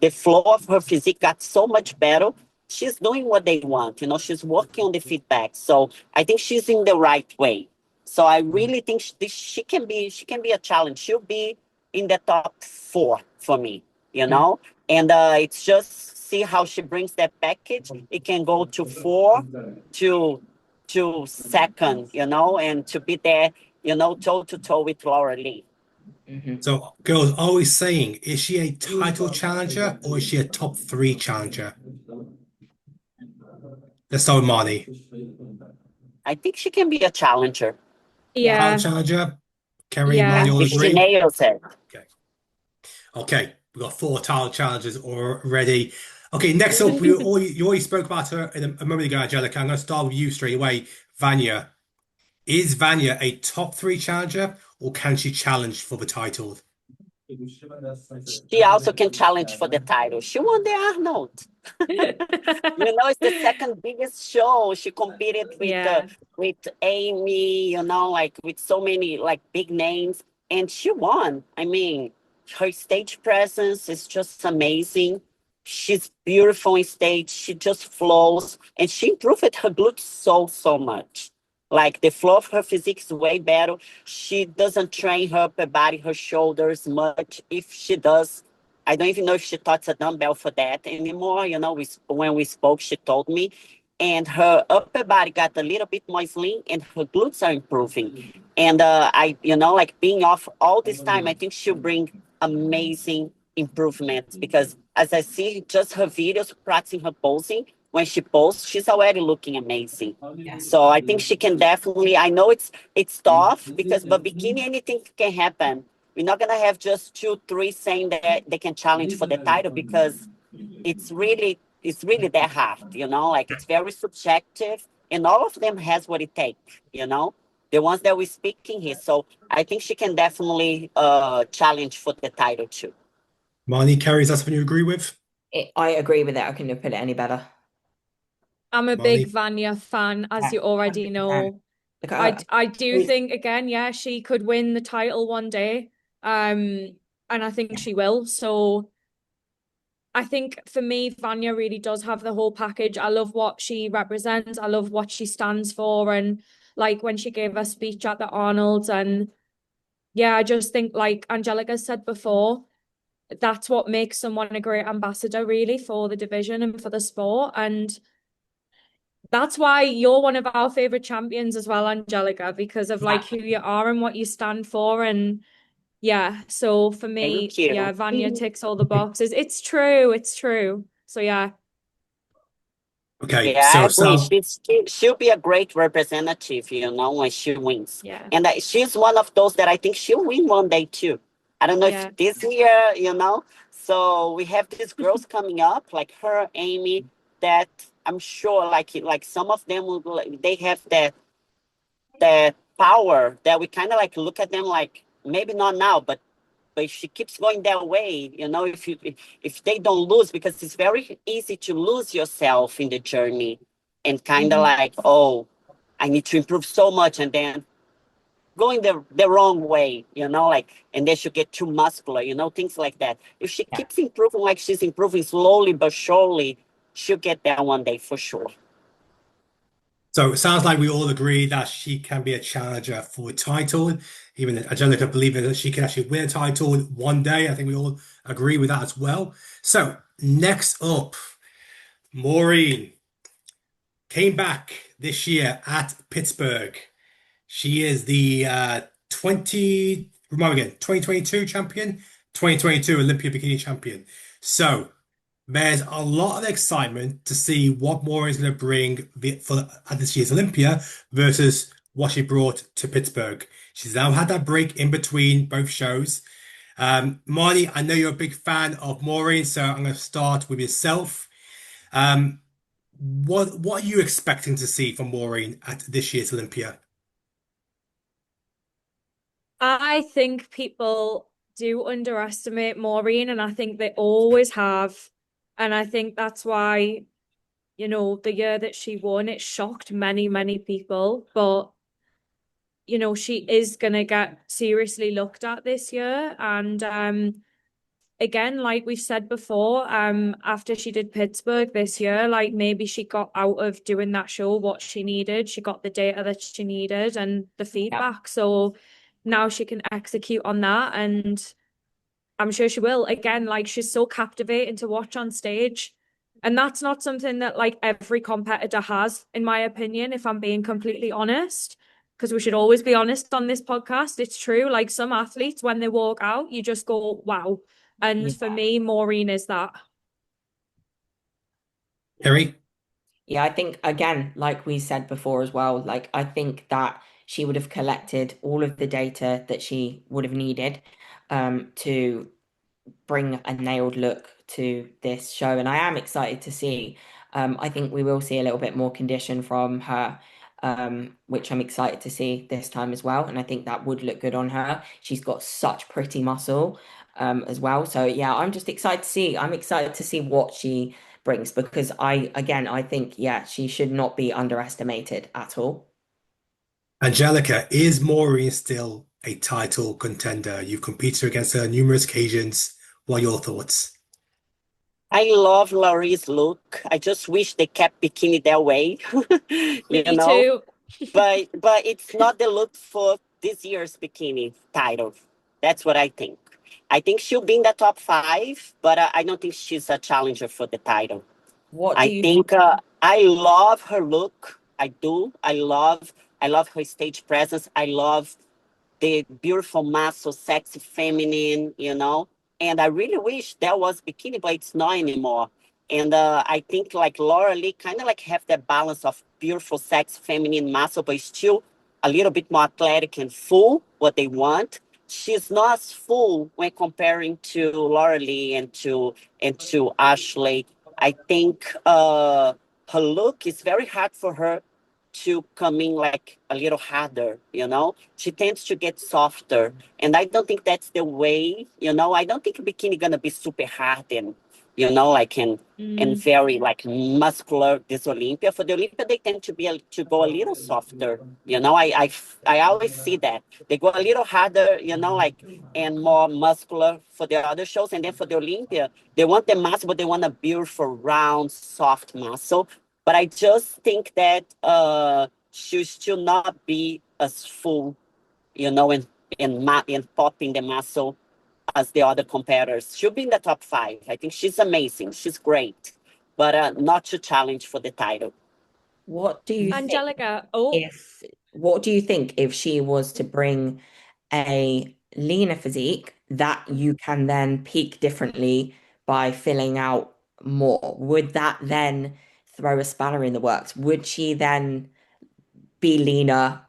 the flow of her physique got so much better. She's doing what they want. She's working on the feedback. So I think she's in the right way. So I really think she can be a challenge. She'll be in the top 4 for me. And it's just see how she brings that package. It can go to 4 to second, and to be there, toe to toe with Lauralie. Mhm. So, girls, are we saying, is she a title challenger or is she a top three challenger? Let's start with Marnie. I think she can be a challenger. Yeah. Title Yeah. challenger. Kerry, Yeah. Marnie, all If she agree? nails it. Okay. Okay. We've got 4 title challenges already. Okay, next up, you already spoke about her in a moment ago, Angelica. I'm going to start with you straight away. Vania. Is Vania a top 3 challenger, or can she challenge for the title? She also can challenge for the title. She won the Arnold. It's the second biggest show. She competed Yeah. with Amy, like with so many like big names, and she won. I mean, her stage presence is just amazing. She's beautiful on stage. She just flows, and she improved her glutes so much. Like the flow of her physique is way better. She doesn't train her upper body, her shoulders much. If she does, I don't even know if she touched a dumbbell for that anymore. When we spoke, she told me. And her upper body got a little bit more slim and her glutes are improving. And like being off all this time, I think she'll bring amazing improvements because as I see just her videos practicing her posing, when she posts, she's already looking amazing. So I think she can definitely, I know it's tough because but bikini anything can happen. We're not gonna have just 2, 3 saying that they can challenge for the title because it's really that hard, like it's very subjective and all of them has what it takes. The ones that we're speaking here. So I think she can definitely challenge for the title too. Marnie, Kerry, is that something you agree with? I agree with that. I couldn't have put it any better. I'm a big Marnie? Vanya fan, as you Yeah, already 100%. know. Like, I do think again, yeah, she could win the title one day. And I think she will. So I think for me, Vanya really does have the whole package. I love what she represents. I love what she stands for. And like when she gave her speech at the Arnold's, and yeah, I just think like Angelica said before, that's what makes someone a great ambassador really for the division and for the sport. And that's why you're one of our favorite champions as well, Angelica, because of like yeah. who you are and what you stand for. And yeah, so for Thank me, yeah, you. Vanya ticks all the boxes. It's true, it's true. So yeah, Okay, Yeah, I so agree. sounds She'll be a great representative, when she wins. yeah, And she's one of those that I think she'll win one day too. I don't know yeah. if this year. So we have these girls coming up, like her, Amy, that I'm sure, like some of them will, they have that power that we kind of like look at them like maybe not now, but if she keeps going that way, if they don't lose, because it's very easy to lose yourself in the journey and kind of Mhm. like, oh, I need to improve so much, and then going the wrong way, like, and then she get too muscular, things like that. If she Yeah. keeps improving like she's improving slowly but surely, she'll get there one day for sure. so it sounds like we all agree that she can be a challenger for a title. Even Angelica believing that she can actually win a title one day. I think we all agree with that as well. So next up, Maureen came back this year at Pittsburgh. She is the 2022 champion, 2022 Olympia Bikini champion. So there's a lot of excitement to see what Maureen is going to bring at this year's Olympia versus what she brought to Pittsburgh. She's now had that break in between both shows. Marnie, I know you're a big fan of Maureen, so I'm going to start with yourself. Um, what are you expecting to see from Maureen at this year's Olympia? I think people do underestimate Maureen, and I think they always have. And I think that's why, the year that she won, it shocked many, many people. But, she is gonna get seriously looked at this year. And again, like we've said before, after she did Pittsburgh this year, like maybe she got out of doing that show what she needed. She got the data that she needed and the Yeah. feedback. So now she can execute on that. And I'm sure she will. Again, like she's so captivating to watch on stage. And that's not something that like every competitor has, in my opinion, if I'm being completely honest. Because we should always be honest on this podcast. It's true. Like some athletes, when they walk out, you just go, wow. And for Yeah. me, Maureen is that. Kerry? Yeah, I think again, like we said before as well, like I think that she would have collected all of the data that she would have needed to bring a nailed look to this show, and I am excited to see. I think we will see a little bit more condition from her, which I'm excited to see this time as well. And I think that would look good on her. She's got such pretty muscle, as well. So yeah, I'm just excited to see. I'm excited to see what she brings because I think, yeah, she should not be underestimated at all. Angelica, is Maureen still a title contender? You've competed against her on numerous occasions. What are your thoughts? I love Laurie's look. I just wish they kept bikini that way, you Me know. too. But it's not the look for this year's bikini title. That's what I think. I think she'll be in the top five, but I don't think she's a challenger for the title. What do I you think I love her look. I do. I love her stage presence. I love the beautiful muscle, sexy, feminine, you know. And I really wish there was bikini, but it's not anymore. And I think like Lauralie kind of like have that balance of beautiful, sex, feminine muscle, but still a little bit more athletic and full, what they want. She's not as full when comparing to Lauralie and to Ashley. I think her look is very hard for her to come in like a little harder, you know? She tends to get softer. And I don't think that's the way, you know? I don't think bikini gonna be super hard and, you know, like and Mm. very like muscular this Olympia. For the Olympia, they tend to be to go a little softer. You know, I always see that. They go a little harder, you know, like and more muscular for the other shows. And then for the Olympia, they want the muscle, but they want a beautiful, round, soft muscle. But I just think that she should not be as full, you know, and popping the muscle as the other competitors. She'll be in the top five. I think she's amazing. She's great, but not to challenge for the title. what do you think Angelica, oh, if what do you think if she was to bring a leaner physique that you can then peak differently by filling out more? Would that then throw a spanner in the works? Would she then be leaner,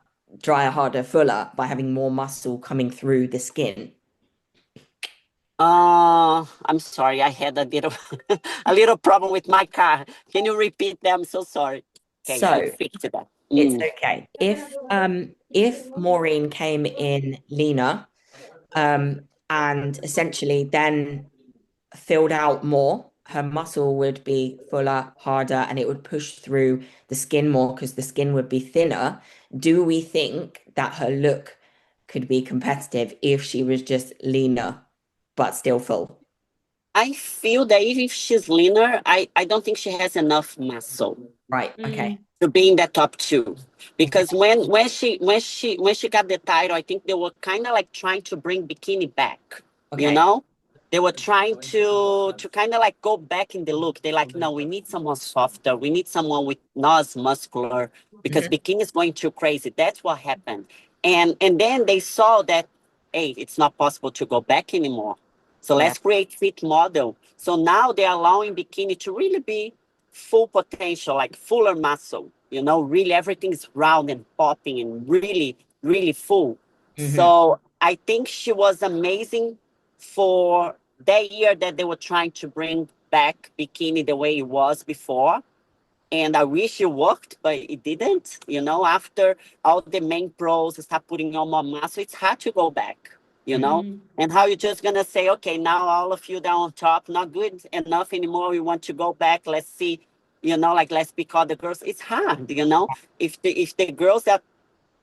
drier, harder, fuller by having more muscle coming through the skin? I'm sorry. I had a little a little problem with my car. Can you repeat that? I'm so sorry. Okay, I So fixed that. it's okay. If Maureen came in leaner, and essentially then filled out more, her muscle would be fuller, harder, and it would push through the skin more because the skin would be thinner. Do we think that her look could be competitive if she was just leaner but still full? I feel that if she's leaner, I don't think she has enough muscle Right. Okay. mm, to be in the top two. Okay. Because when she got the title, I think they were kind of like trying to bring bikini back. You Okay. know, they were trying to kind of like go back in the look. They're like, no, we need someone softer. We need someone with not as muscular because Mhm. bikini is going too crazy. That's what happened. And then they saw that, hey, it's not possible to go back anymore. So Yeah. let's create fit model. So now they're allowing bikini to really be full potential, like fuller muscle. You know, really everything is round and popping and really, really full. Hmm. So I think she was amazing for that year that they were trying to bring back bikini the way it was before. And I wish it worked, but it didn't. You know, after all the main pros start putting on more muscle, it's hard to go back, you know? mm, And how you're just gonna say, okay, now all of you down on top, not good enough anymore. We want to go back. Let's see, you know, like let's pick all the girls. It's hard, you know. If the girls are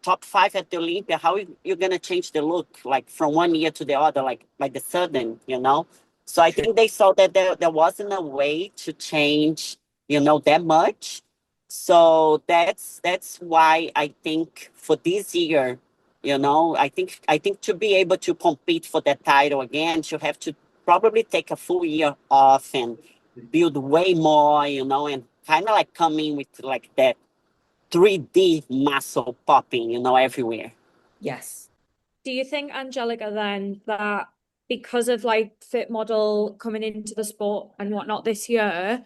top five at the Olympia, how you gonna change the look like from one year to the other, like the sudden, you know? So I True. think they saw that there wasn't a way to change, you know, that much. So that's why I think for this year, you know, I think to be able to compete for that title again, she'll have to probably take a full year off and build way more, you know, and kind of like come in with like that 3D muscle popping, you know, everywhere. Yes. do you think, Angelica, then that because of like fit model coming into the sport and whatnot this year,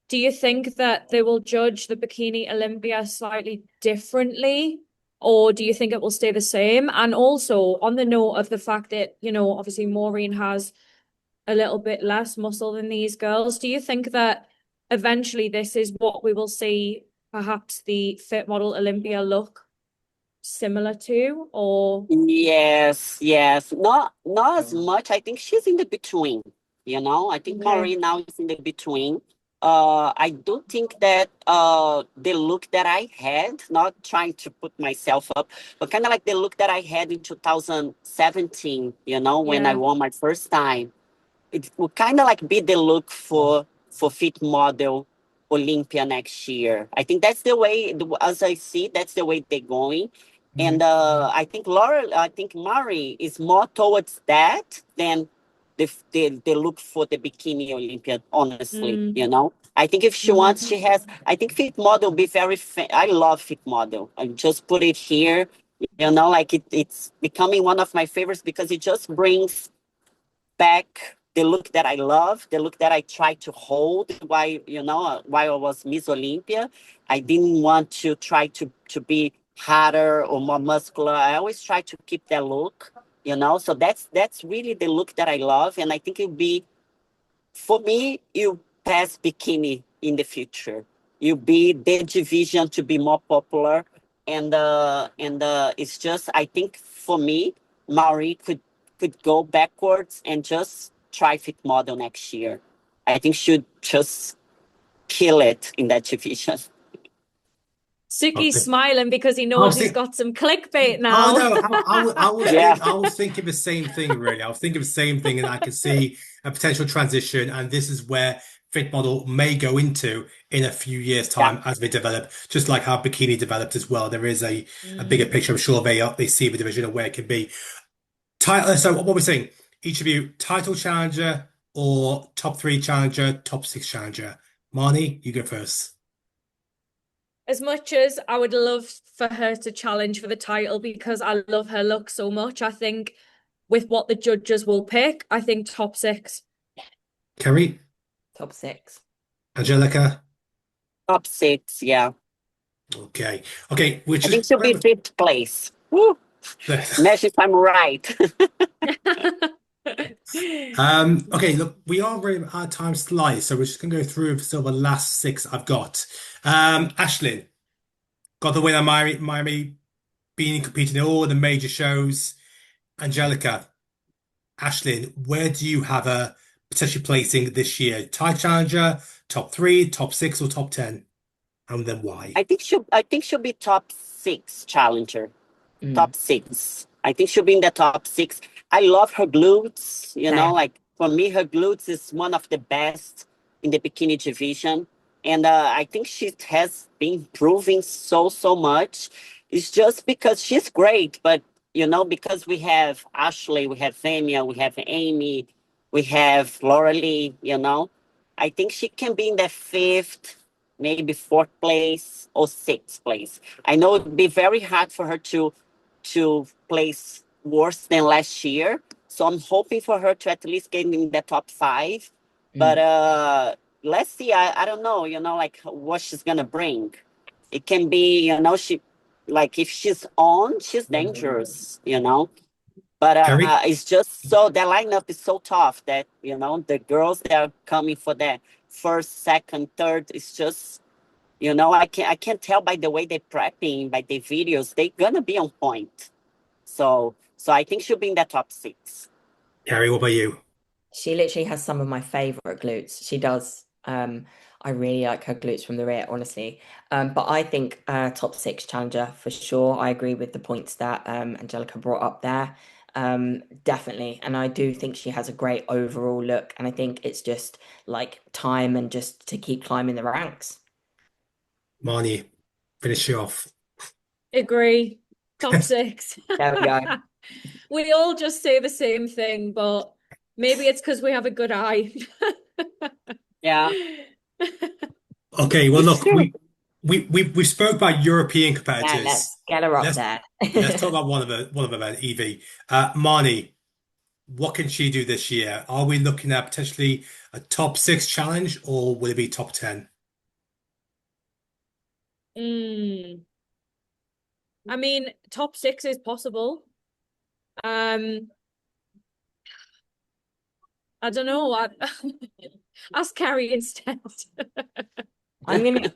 do you think that they will judge the Bikini Olympia slightly differently? Or do you think it will stay the same? And also, on the note of the fact that, obviously Maureen has a little bit less muscle than these girls. Do you think that eventually this is what we will see, perhaps the fit model Olympia look similar to, or Yes. Not as much. I think she's in the between, you know. I think okay. Maureen now is in the between. I do think that the look that I had, not trying to put myself up, but kind of like the look that I had in 2017, you know, when I Yeah. won my first time, it will kind of like be the look for fit model Olympia next year. I think that's the way, as I see, that's the way they're going. And I think Mari is more towards that than the look for the bikini Olympia, honestly, you know. I think if she wants, she has, I think fit model be very, I love fit model. I just put it here, you know, like it's becoming one of my favorites because it just brings back the look that I love, the look that I tried to hold while, you know, while I was Miss Olympia. I didn't want to try to be harder or more muscular. I always try to keep that look, you know. So that's really the look that I love. And I think it'll be, for me, you pass bikini in the future. You be the division to be more popular. And it's just, I think for me, Maori could go backwards and just try fit model next year. I think should just kill it in that division. Suki's Okay. smiling because he I was knows he's think, got some clickbait oh now. no, Yeah. I was thinking the same thing really. I was thinking the same thing, and I could see a potential transition, and this is where fit model may go into in a few years' Yeah. time as they develop, just like how bikini developed as well. There is a bigger Mm. picture. I'm sure they see the division of where it can be. Title. So what we're saying, each of you, title challenger or top three challenger, top six challenger. Marnie, you go first. As much as I would love for her to challenge for the title because I love her look so much, I think with what the judges will pick, I think top six. Kerry, Top six. Angelica. Top six, yeah. Okay. Okay, which I think is she'll be fifth place. Woo. Imagine if I'm right. Okay, look, we are running out of time slightly, so we're just gonna go through sort of the last six I've got. Ashlyn got the win at Miami, being competing in all the major shows. Angelica, Ashlyn, where do you have her potentially placing this year? Tie challenger, top three, top six, or top 10? And then why? I think she'll be top six challenger. Mm. Top six. I think she'll be in the top six. I love her glutes. You know, Same. like for me, her glutes is one of the best in the bikini division. And I think she has been improving so much. It's just because she's great, but you know, because we have Ashley, we have Vania, we have Amy, we have Lauralie, you know, I think she can be in the fifth, maybe fourth place or sixth place. I know it'd be very hard for her to place worse than last year. So I'm hoping for her to at least get in the top five. But let's see. I don't know, you know, like what she's gonna bring. It can be, you know, she like if she's on, she's dangerous, you know. But Kerry? it's just so the lineup is so tough that you know the girls that are coming for that first, second, third. It's just you know I can't tell by the way they're prepping, by the videos. They're gonna be on point. So I think she'll be in the top six. Kerry, what about you? She literally has some of my favorite glutes. She does. I really like her glutes from the rear, honestly. But I think top six challenger for sure. I agree with the points that Angelica brought up there. Definitely. And I do think she has a great overall look. And I think it's just like time and just to keep climbing the ranks. Marnie, finish you off. Agree. Top six. There we go. We all just say the same thing, but maybe it's because we have a good eye. Yeah, Okay, well, it's look, true. we spoke about European Yeah, competitors. let's get her up Let's there. let's talk about one of them, then, Evie. Marnie, what can she do this year? Are we looking at potentially a top six challenge, or will it be top 10? Mm. I mean, top six is possible. I don't know. Ask Kerry instead. I'm gonna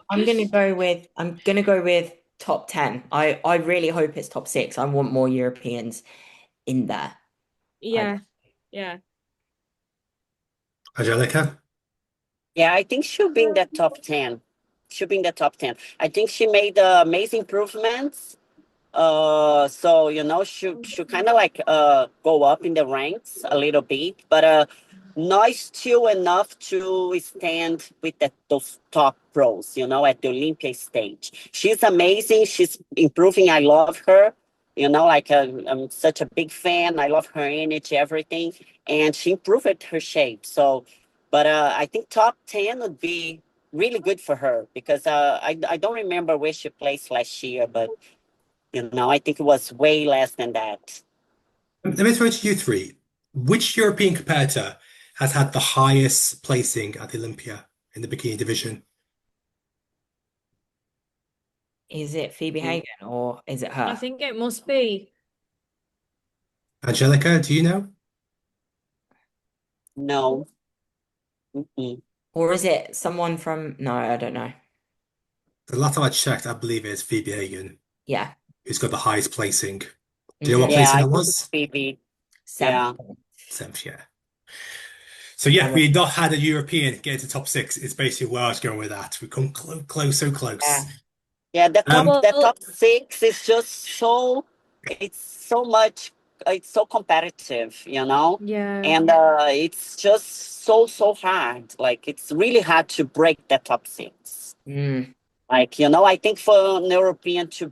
go with top 10. I really hope it's top 6. I want more Europeans in there. Yeah, yeah. Angelica? Yeah, I think she'll be in the top 10. She'll be in the top 10. I think she made amazing improvements. So she kind of like go up in the ranks a little bit, but not still enough to stand with those top pros, at the Olympia stage. She's amazing. She's improving. I love her. Like I'm such a big fan. I love her energy, everything, and she improved her shape. So, but I think top 10 would be really good for her because I don't remember where she placed last year, but. I think it was way less than that. Let me throw it to you three. Which European competitor has had the highest placing at the Olympia in the bikini division? Is it Phoebe Mm. Hagen or is it I her? think it must be. Angelica, do you know? No. Mm-mm. Or is it someone from, no, I don't know. The last time I checked, I believe it's Phoebe Hagen, Yeah. who's got the highest placing. Do you know what Hmm. Yeah, placing I that think it's was? Phoebe. Seventh. Yeah. Seventh, yeah. So yeah, And we not had a European get into top six. It's basically where I was going with that. We come close, so Yeah. close. Yeah, Um, the Well, top six is just so it's so much it's so competitive. yeah, And it's just so hard. Like it's really hard to break the top six. mm, Like, I think for an European to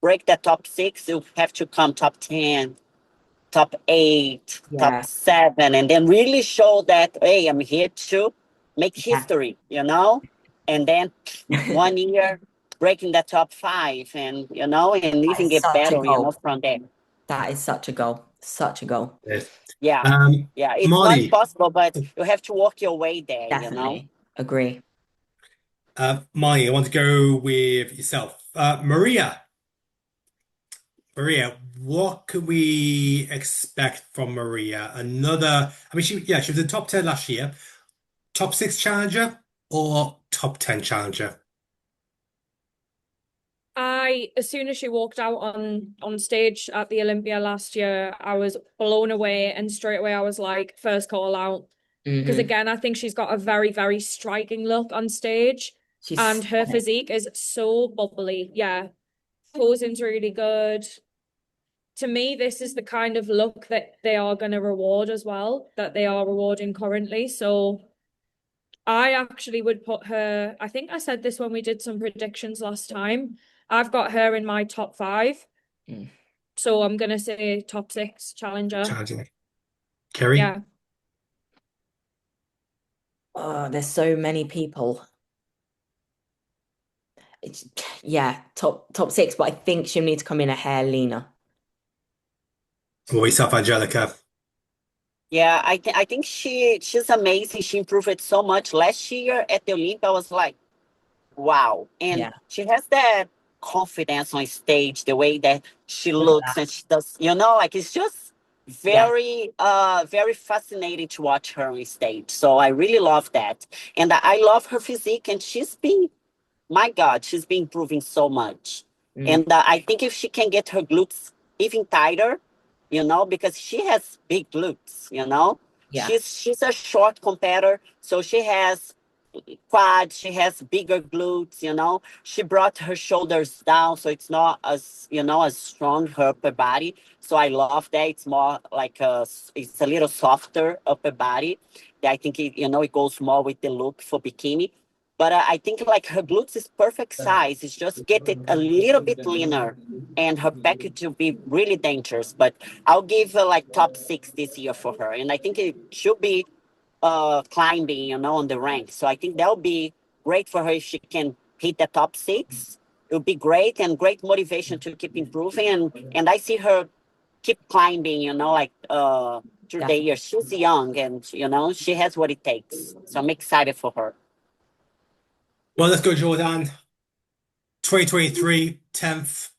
break the top six, you have to come top 10, top 8, top yeah, 7, and then really show that, hey, I'm here to make yeah. history. And then one year breaking the top 5 and That even is get such a better, goal. from there. That is such a goal. Such a goal. yes. Yeah. Yeah. It's not Marty, impossible, but you have to work your way there. Definitely. Agree. Marty, I want to go with yourself. Maria, what could we expect from Maria? I mean, she was in top 10 last year. Top six challenger or top 10 challenger? as soon as she walked out on stage at the Olympia last year, I was blown away, and straight away I was like, first call out. Because Hmm. again, I think she's got a very, very striking look on stage, She's and her stunning. physique is so bubbly. Yeah, posing's really good. To me, this is the kind of look that they are going to reward as well, that they are rewarding currently. So I actually would put her, I think I said this when we did some predictions last time. I've got her in my top 5. Mm. So I'm going to say top 6 challenger. Challenger. Kerry? Yeah. Oh, there's so many people. It's, yeah, top 6, but I think she'll need to come in a hair leaner. Or yourself, Angelica? Yeah, I think she's amazing. She improved it so much. Last year at the Olympia, I was like, wow. And Yeah, she has that confidence on stage, the way that she all of looks that. and she does, like it's just Yeah, very fascinating to watch her on stage. So I really love that. And I love her physique and my God, she's been improving so much. mm, And I think if she can get her glutes even tighter, because she has big glutes. yeah, She's a short competitor, so she has quad, she has bigger glutes. She brought her shoulders down, so it's not as strong her upper body. So I love that. It's more like it's a little softer upper body. I think it goes more with the look for bikini. But I think like her glutes is perfect size. It's just get it a little bit leaner, and her package will be really dangerous. But I'll give her like top 6 this year for her, and I think it should be climbing, on the rank. So I think that'll be great for her if she can hit the top 6. It would be great and great motivation to keep improving. And I see her keep climbing, like through the definitely. years. She's young and she has what it takes. So I'm excited for her. Well, let's go, Jourdanne. 2023, 10th,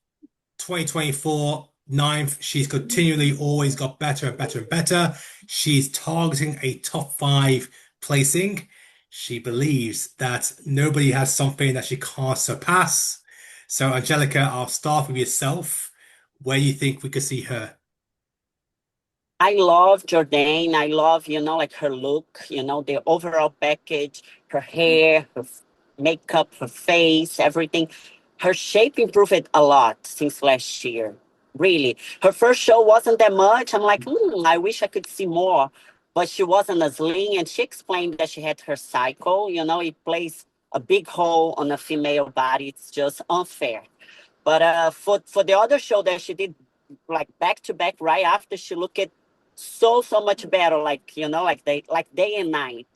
2024, ninth. She's continually always got better and better and better. She's targeting a top five placing. She believes that nobody has something that she can't surpass. So, Angelica, I'll start with yourself. Where do you think we could see her? I love Jourdanne. I love, like her look, the overall package, her hair, makeup, her face, everything. Her shape improved a lot since last year. Really. Her first show wasn't that much. I'm like, I wish I could see more. But she wasn't as lean. And she explained that she had her cycle. It plays a big role on a female body. It's just unfair. But for the other show that she did like back to back right after, she looked so much better, like like day and night.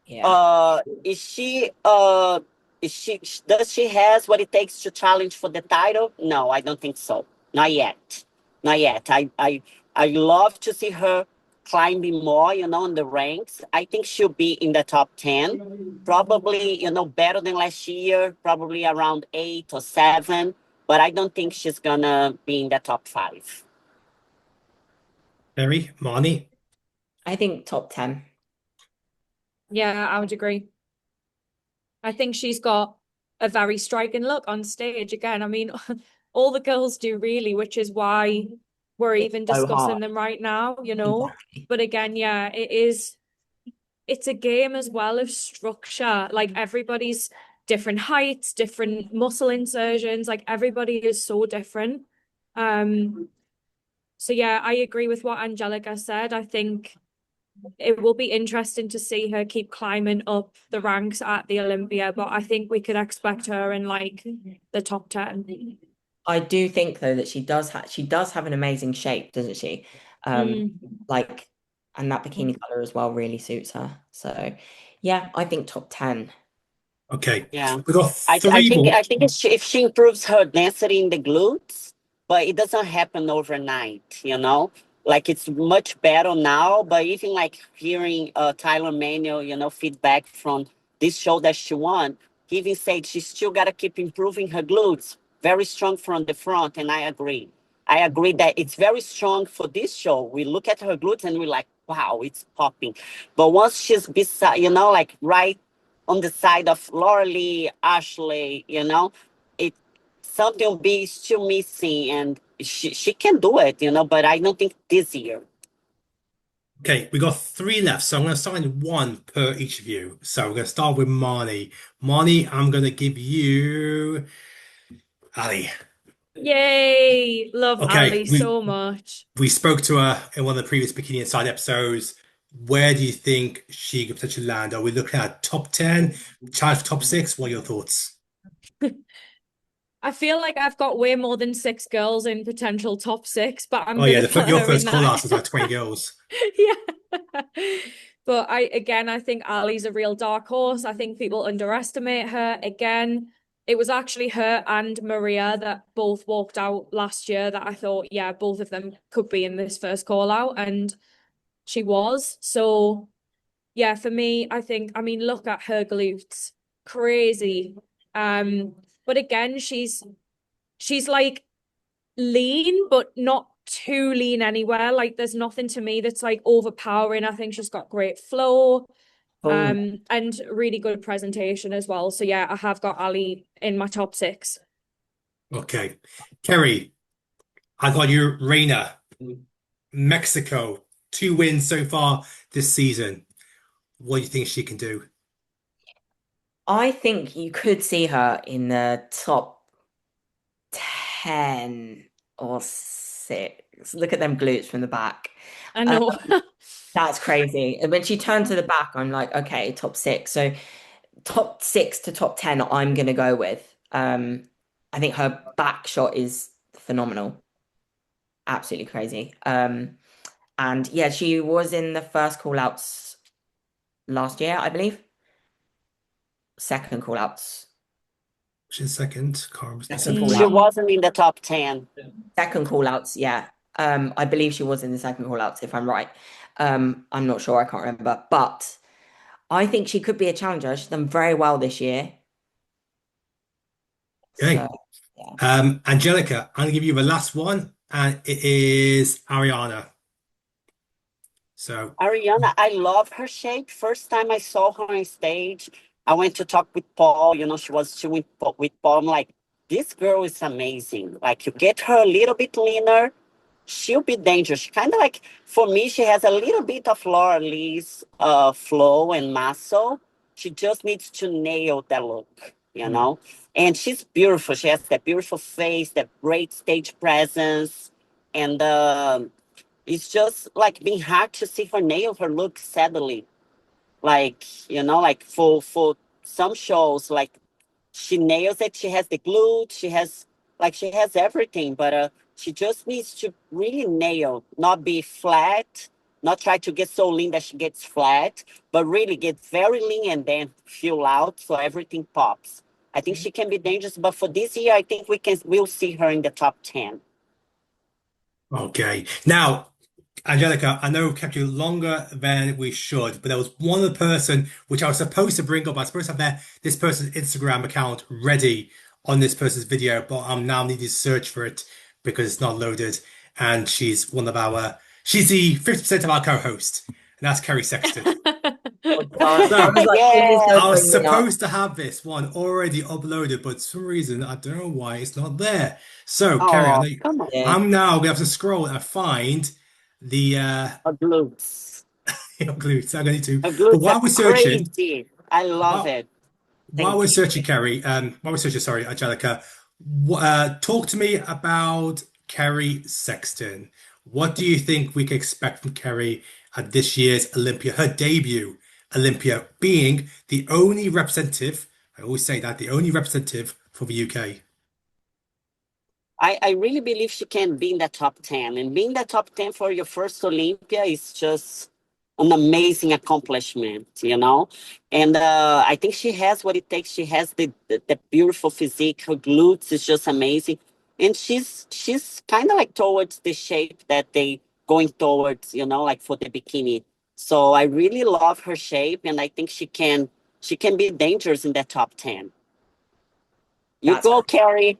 Yeah. Is she does she has what it takes to challenge for the title? No, I don't think so. Not yet. Not yet. I love to see her climbing more, in the ranks. I think she'll be in the top 10, probably, better than last year, probably around 8 or 7, but I don't think she's gonna be in the top 5. Mary, Marnie? I think top 10. Yeah, I would agree. I think she's got a very striking look on stage. Again, I mean, all the girls do really, which is why we're It's even so discussing hard. them right now, Exactly. But again, yeah, it's a game as well of structure. Like everybody's different heights, different muscle insertions, like everybody is so different. So yeah, I agree with what Angelica said. I think it will be interesting to see her keep climbing up the ranks at the Olympia, but I think we could expect her in like the top 10. I do think though that she does have an amazing shape, doesn't she? Um, like, and that bikini color as well really suits her. So yeah, I think top 10. Okay, Yeah. we got I, I three think more. I think if she improves her density in the glutes, but it doesn't happen overnight. Like it's much better now, but even like hearing Tyler Manuel, feedback from this show that she won, he even said she still gotta keep improving her glutes. Very strong from the front, and I agree. I agree that it's very strong for this show. We look at her glutes and we're like, wow, it's popping. But once she's beside, like right on the side of Lauralie, Ashley, it something will be still missing, and she can do it, but I don't think this year. Okay, we got three left, so I'm going to assign one per each of you. So we're going to start with Marnie. Marnie, I'm going to give you Ali. Yay! Love Okay, Ali we so much. we spoke to her in one of the previous Bikini Inside episodes. Where do you think she could potentially land? Are we looking at top 10, challenge for top six? What are your thoughts? I feel like I've got way more than 6 girls in potential top 6, but I'm Oh yeah, gonna put your her in first call that. out is like 20 girls. Yeah. But I think Ali's a real dark horse. I think people underestimate her. Again, it was actually her and Maria that both walked out last year that I thought, yeah, both of them could be in this first call out, and she was. So yeah, for me, I mean, look at her glutes. Crazy. But again, she's like lean, but not too lean anywhere. Like there's nothing to me that's like overpowering. I think she's got great flow, Oh, and really good presentation as well. So yeah, I have got Ali in my top 6. Okay. Kerry, I got you Reyna, Mexico. 2 wins so far this season. What do you think she can do? I think you could see her in the top 10 or 6. Look at them glutes from the back. I Um, know. that's crazy. And when she turned to the back, I'm like, okay, top 6. So top 6 to top 10, I'm gonna go with. I think her back shot is phenomenal. Absolutely crazy. And yeah, she was in the first call outs last year, I believe. Second call outs. She's second. Can't remember the Second second call She one. out. wasn't in the top 10. Second call outs, yeah. I believe she was in the second call outs, if I'm right. I'm not sure, I can't remember. But I think she could be a challenger. She's done very well this year. So Okay. yeah. Angelica, I'm gonna give you the last one. and it is Ariana. So, Ariana, I love her shape. First time I saw her on stage, I went to talk with Paul. She went with Paul. I'm like, this girl is amazing. Like, you get her a little bit leaner, she'll be dangerous. She kind of like, for me, she has a little bit of Lauralie's flow and muscle. She just needs to nail that look, you know? And she's beautiful. She has that beautiful face, that great stage presence. And it's just like being hard to see her nail her look sadly. Like, like for some shows, like she nails it. She has the glute. She has everything, but she just needs to really nail, not be flat, not try to get so lean that she gets flat, but really get very lean and then fill out so everything pops. I think she can be dangerous, but for this year, I think we'll see her in the top 10. okay. Now, Angelica, I know we kept you longer than we should, but there was one other person which I was supposed to bring up. I was supposed to have this person's Instagram account ready on this person's video, but I'm now needing to search for it because it's not loaded. And she's the 50% of our co-host, and that's Kerry Sexton. Oh gosh, I So was like, please I don't was bring me up. supposed to have this one already uploaded, but for some reason, I don't know why it's not there. So, Kerry, Oh, come on. Yeah, I'm now gonna have to scroll and find the Her glutes. glutes. I'm going to. Her But glutes are while we're searching, crazy. I love while it. while thank we're you. searching, Kerry, while we're searching, sorry, Angelica, talk to me about Kerry Sexton. What do you think we can expect from Kerry at this year's Olympia, her debut Olympia, being the only representative, I always say that, the only representative for the UK? I really believe she can be in the top 10. And being the top 10 for your first Olympia is just an amazing accomplishment, you know? And I think she has what it takes. She has the beautiful physique. Her glutes is just amazing. And she's kind of like towards the shape that they going towards, like for the bikini. So I really love her shape, and I think she can be dangerous in the top 10. You That's go, Carrie.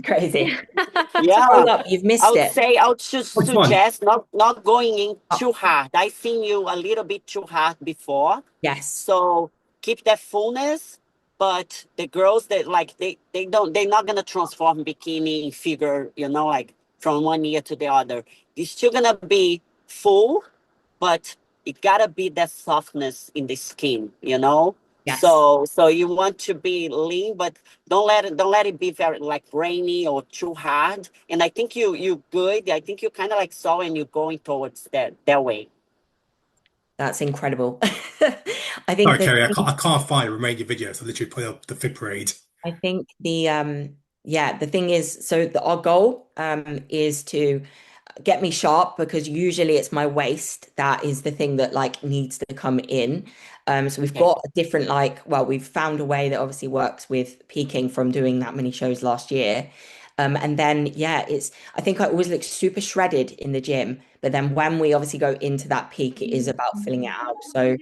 crazy. Yeah, Scroll up, you've I missed would it. say I would just Which one? suggest not going in Oh, too hard. I seen you a little bit too hard before, yes, so keep that fullness. But the girls that like they're not gonna transform bikini figure, like from one year to the other. It's still gonna be full, but it gotta be that softness in the skin. yes. So you want to be lean, but don't let it be very like rainy or too hard. And I think you good. I think you kind of like saw and you're going towards that way. That's incredible. I think Sorry, that Kerry, I can't find the remaining videos. I literally put up the fit parade. I think the thing is, so our goal is to get me sharp, because usually it's my waist that is the thing that like needs to come in. So we've Okay. got a different we've found a way that obviously works with peaking from doing that many shows last year. And then I think I always look super shredded in the gym, but then when we obviously go into that peak, it is about filling it out. So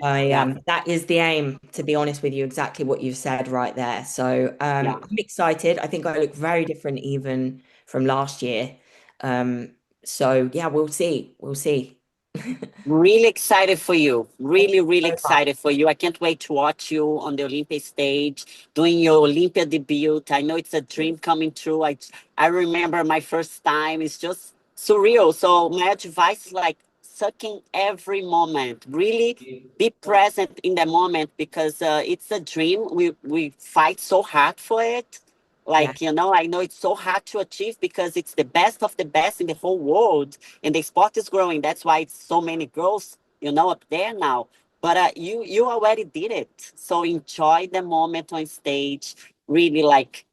Yeah. that is the aim, to be honest with you, exactly what you've said right there. So Yeah. I'm excited. I think I look very different even from last year. So yeah, we'll see. We'll see. Really excited for you. Thank Really, you really so much. excited for you. I can't wait to watch you on the Olympia stage, doing your Olympia debut. I know it's a dream coming true. I remember my first time. It's just surreal. So my advice is like sucking every moment. Really be present in the moment, because it's a dream. We fight so hard for it. Yeah, Like, I know it's so hard to achieve because it's the best of the best in the whole world, and the sport is growing. That's why it's so many girls, up there now. But you already did it. So enjoy the moment on stage. Really like,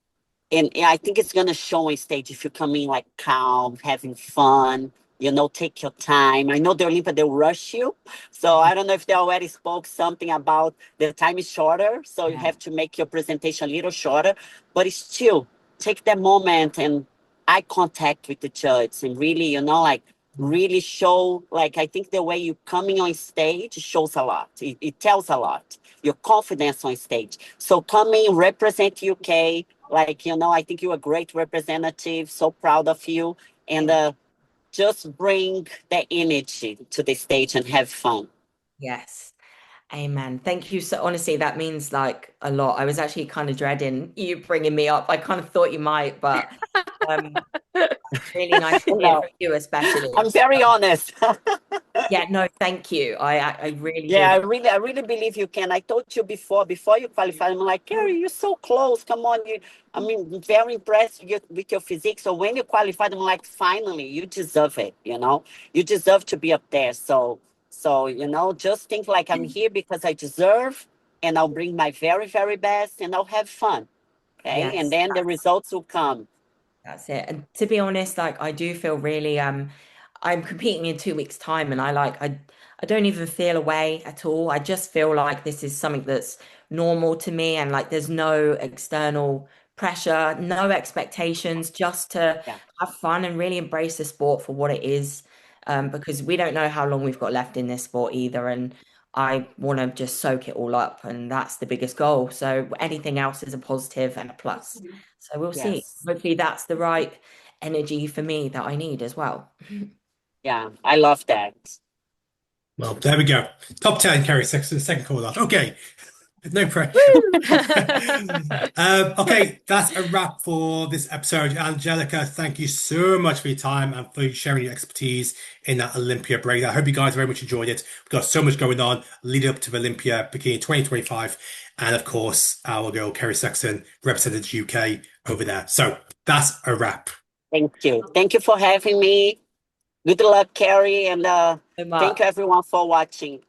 and I think it's gonna show on stage if you come in like calm, having fun. Take your time. I know the Olympia they'll rush you, so I don't know if they already spoke something about the time is shorter, so you yeah, have to make your presentation a little shorter. But it's still take that moment and eye contact with the judge, and really, like really show, like, I think the way you coming on stage shows a lot. It tells a lot. Your confidence on stage. So coming, represent UK, like, I think you're a great representative. So proud of you. And just bring the energy to the stage and have fun. Yes. Amen. Thank you. So honestly, that means like a lot. I was actually kind of dreading you bringing me up. I kind of thought you might, but um, it's really nice to hear from you, especially. I'm very honest. Yeah, no, thank you. I really do. Yeah, I really believe you can. I told you before you qualified, I'm like, Kerry, you're so close. Come on, very impressed with your physique. So when you qualified, I'm like, finally, you deserve it. You deserve to be up there. So just think like I'm here because I deserve, and I'll bring my very, very best, and I'll have fun. Okay, Yes, and then the results will come. that's it. And to be honest, like I do feel really I'm competing in 2 weeks' time and I don't even feel away at all. I just feel like this is something that's normal to me and like there's no external pressure, no expectations, just to Yeah. have fun and really embrace the sport for what it is. Because we don't know how long we've got left in this sport either. And I want to just soak it all up, and that's the biggest goal. So anything else is a positive and a plus. So we'll see. Yes. Hopefully that's the right energy for me that I need as well. Yeah, I love that. Well, there we go. Top 10, Kerry Sexton, second call out. Okay. No pressure. Okay, that's a wrap for this episode. Angelica, thank you so much for your time and for sharing your expertise in that Olympia break. I hope you guys very much enjoyed it. We've got so much going on leading up to the Olympia Bikini 2025. And of course, our girl Kerry Sexton represented the UK over there. So that's a wrap. Thank you. Thank you for having me. Good luck, Kerry, and thank you everyone for watching.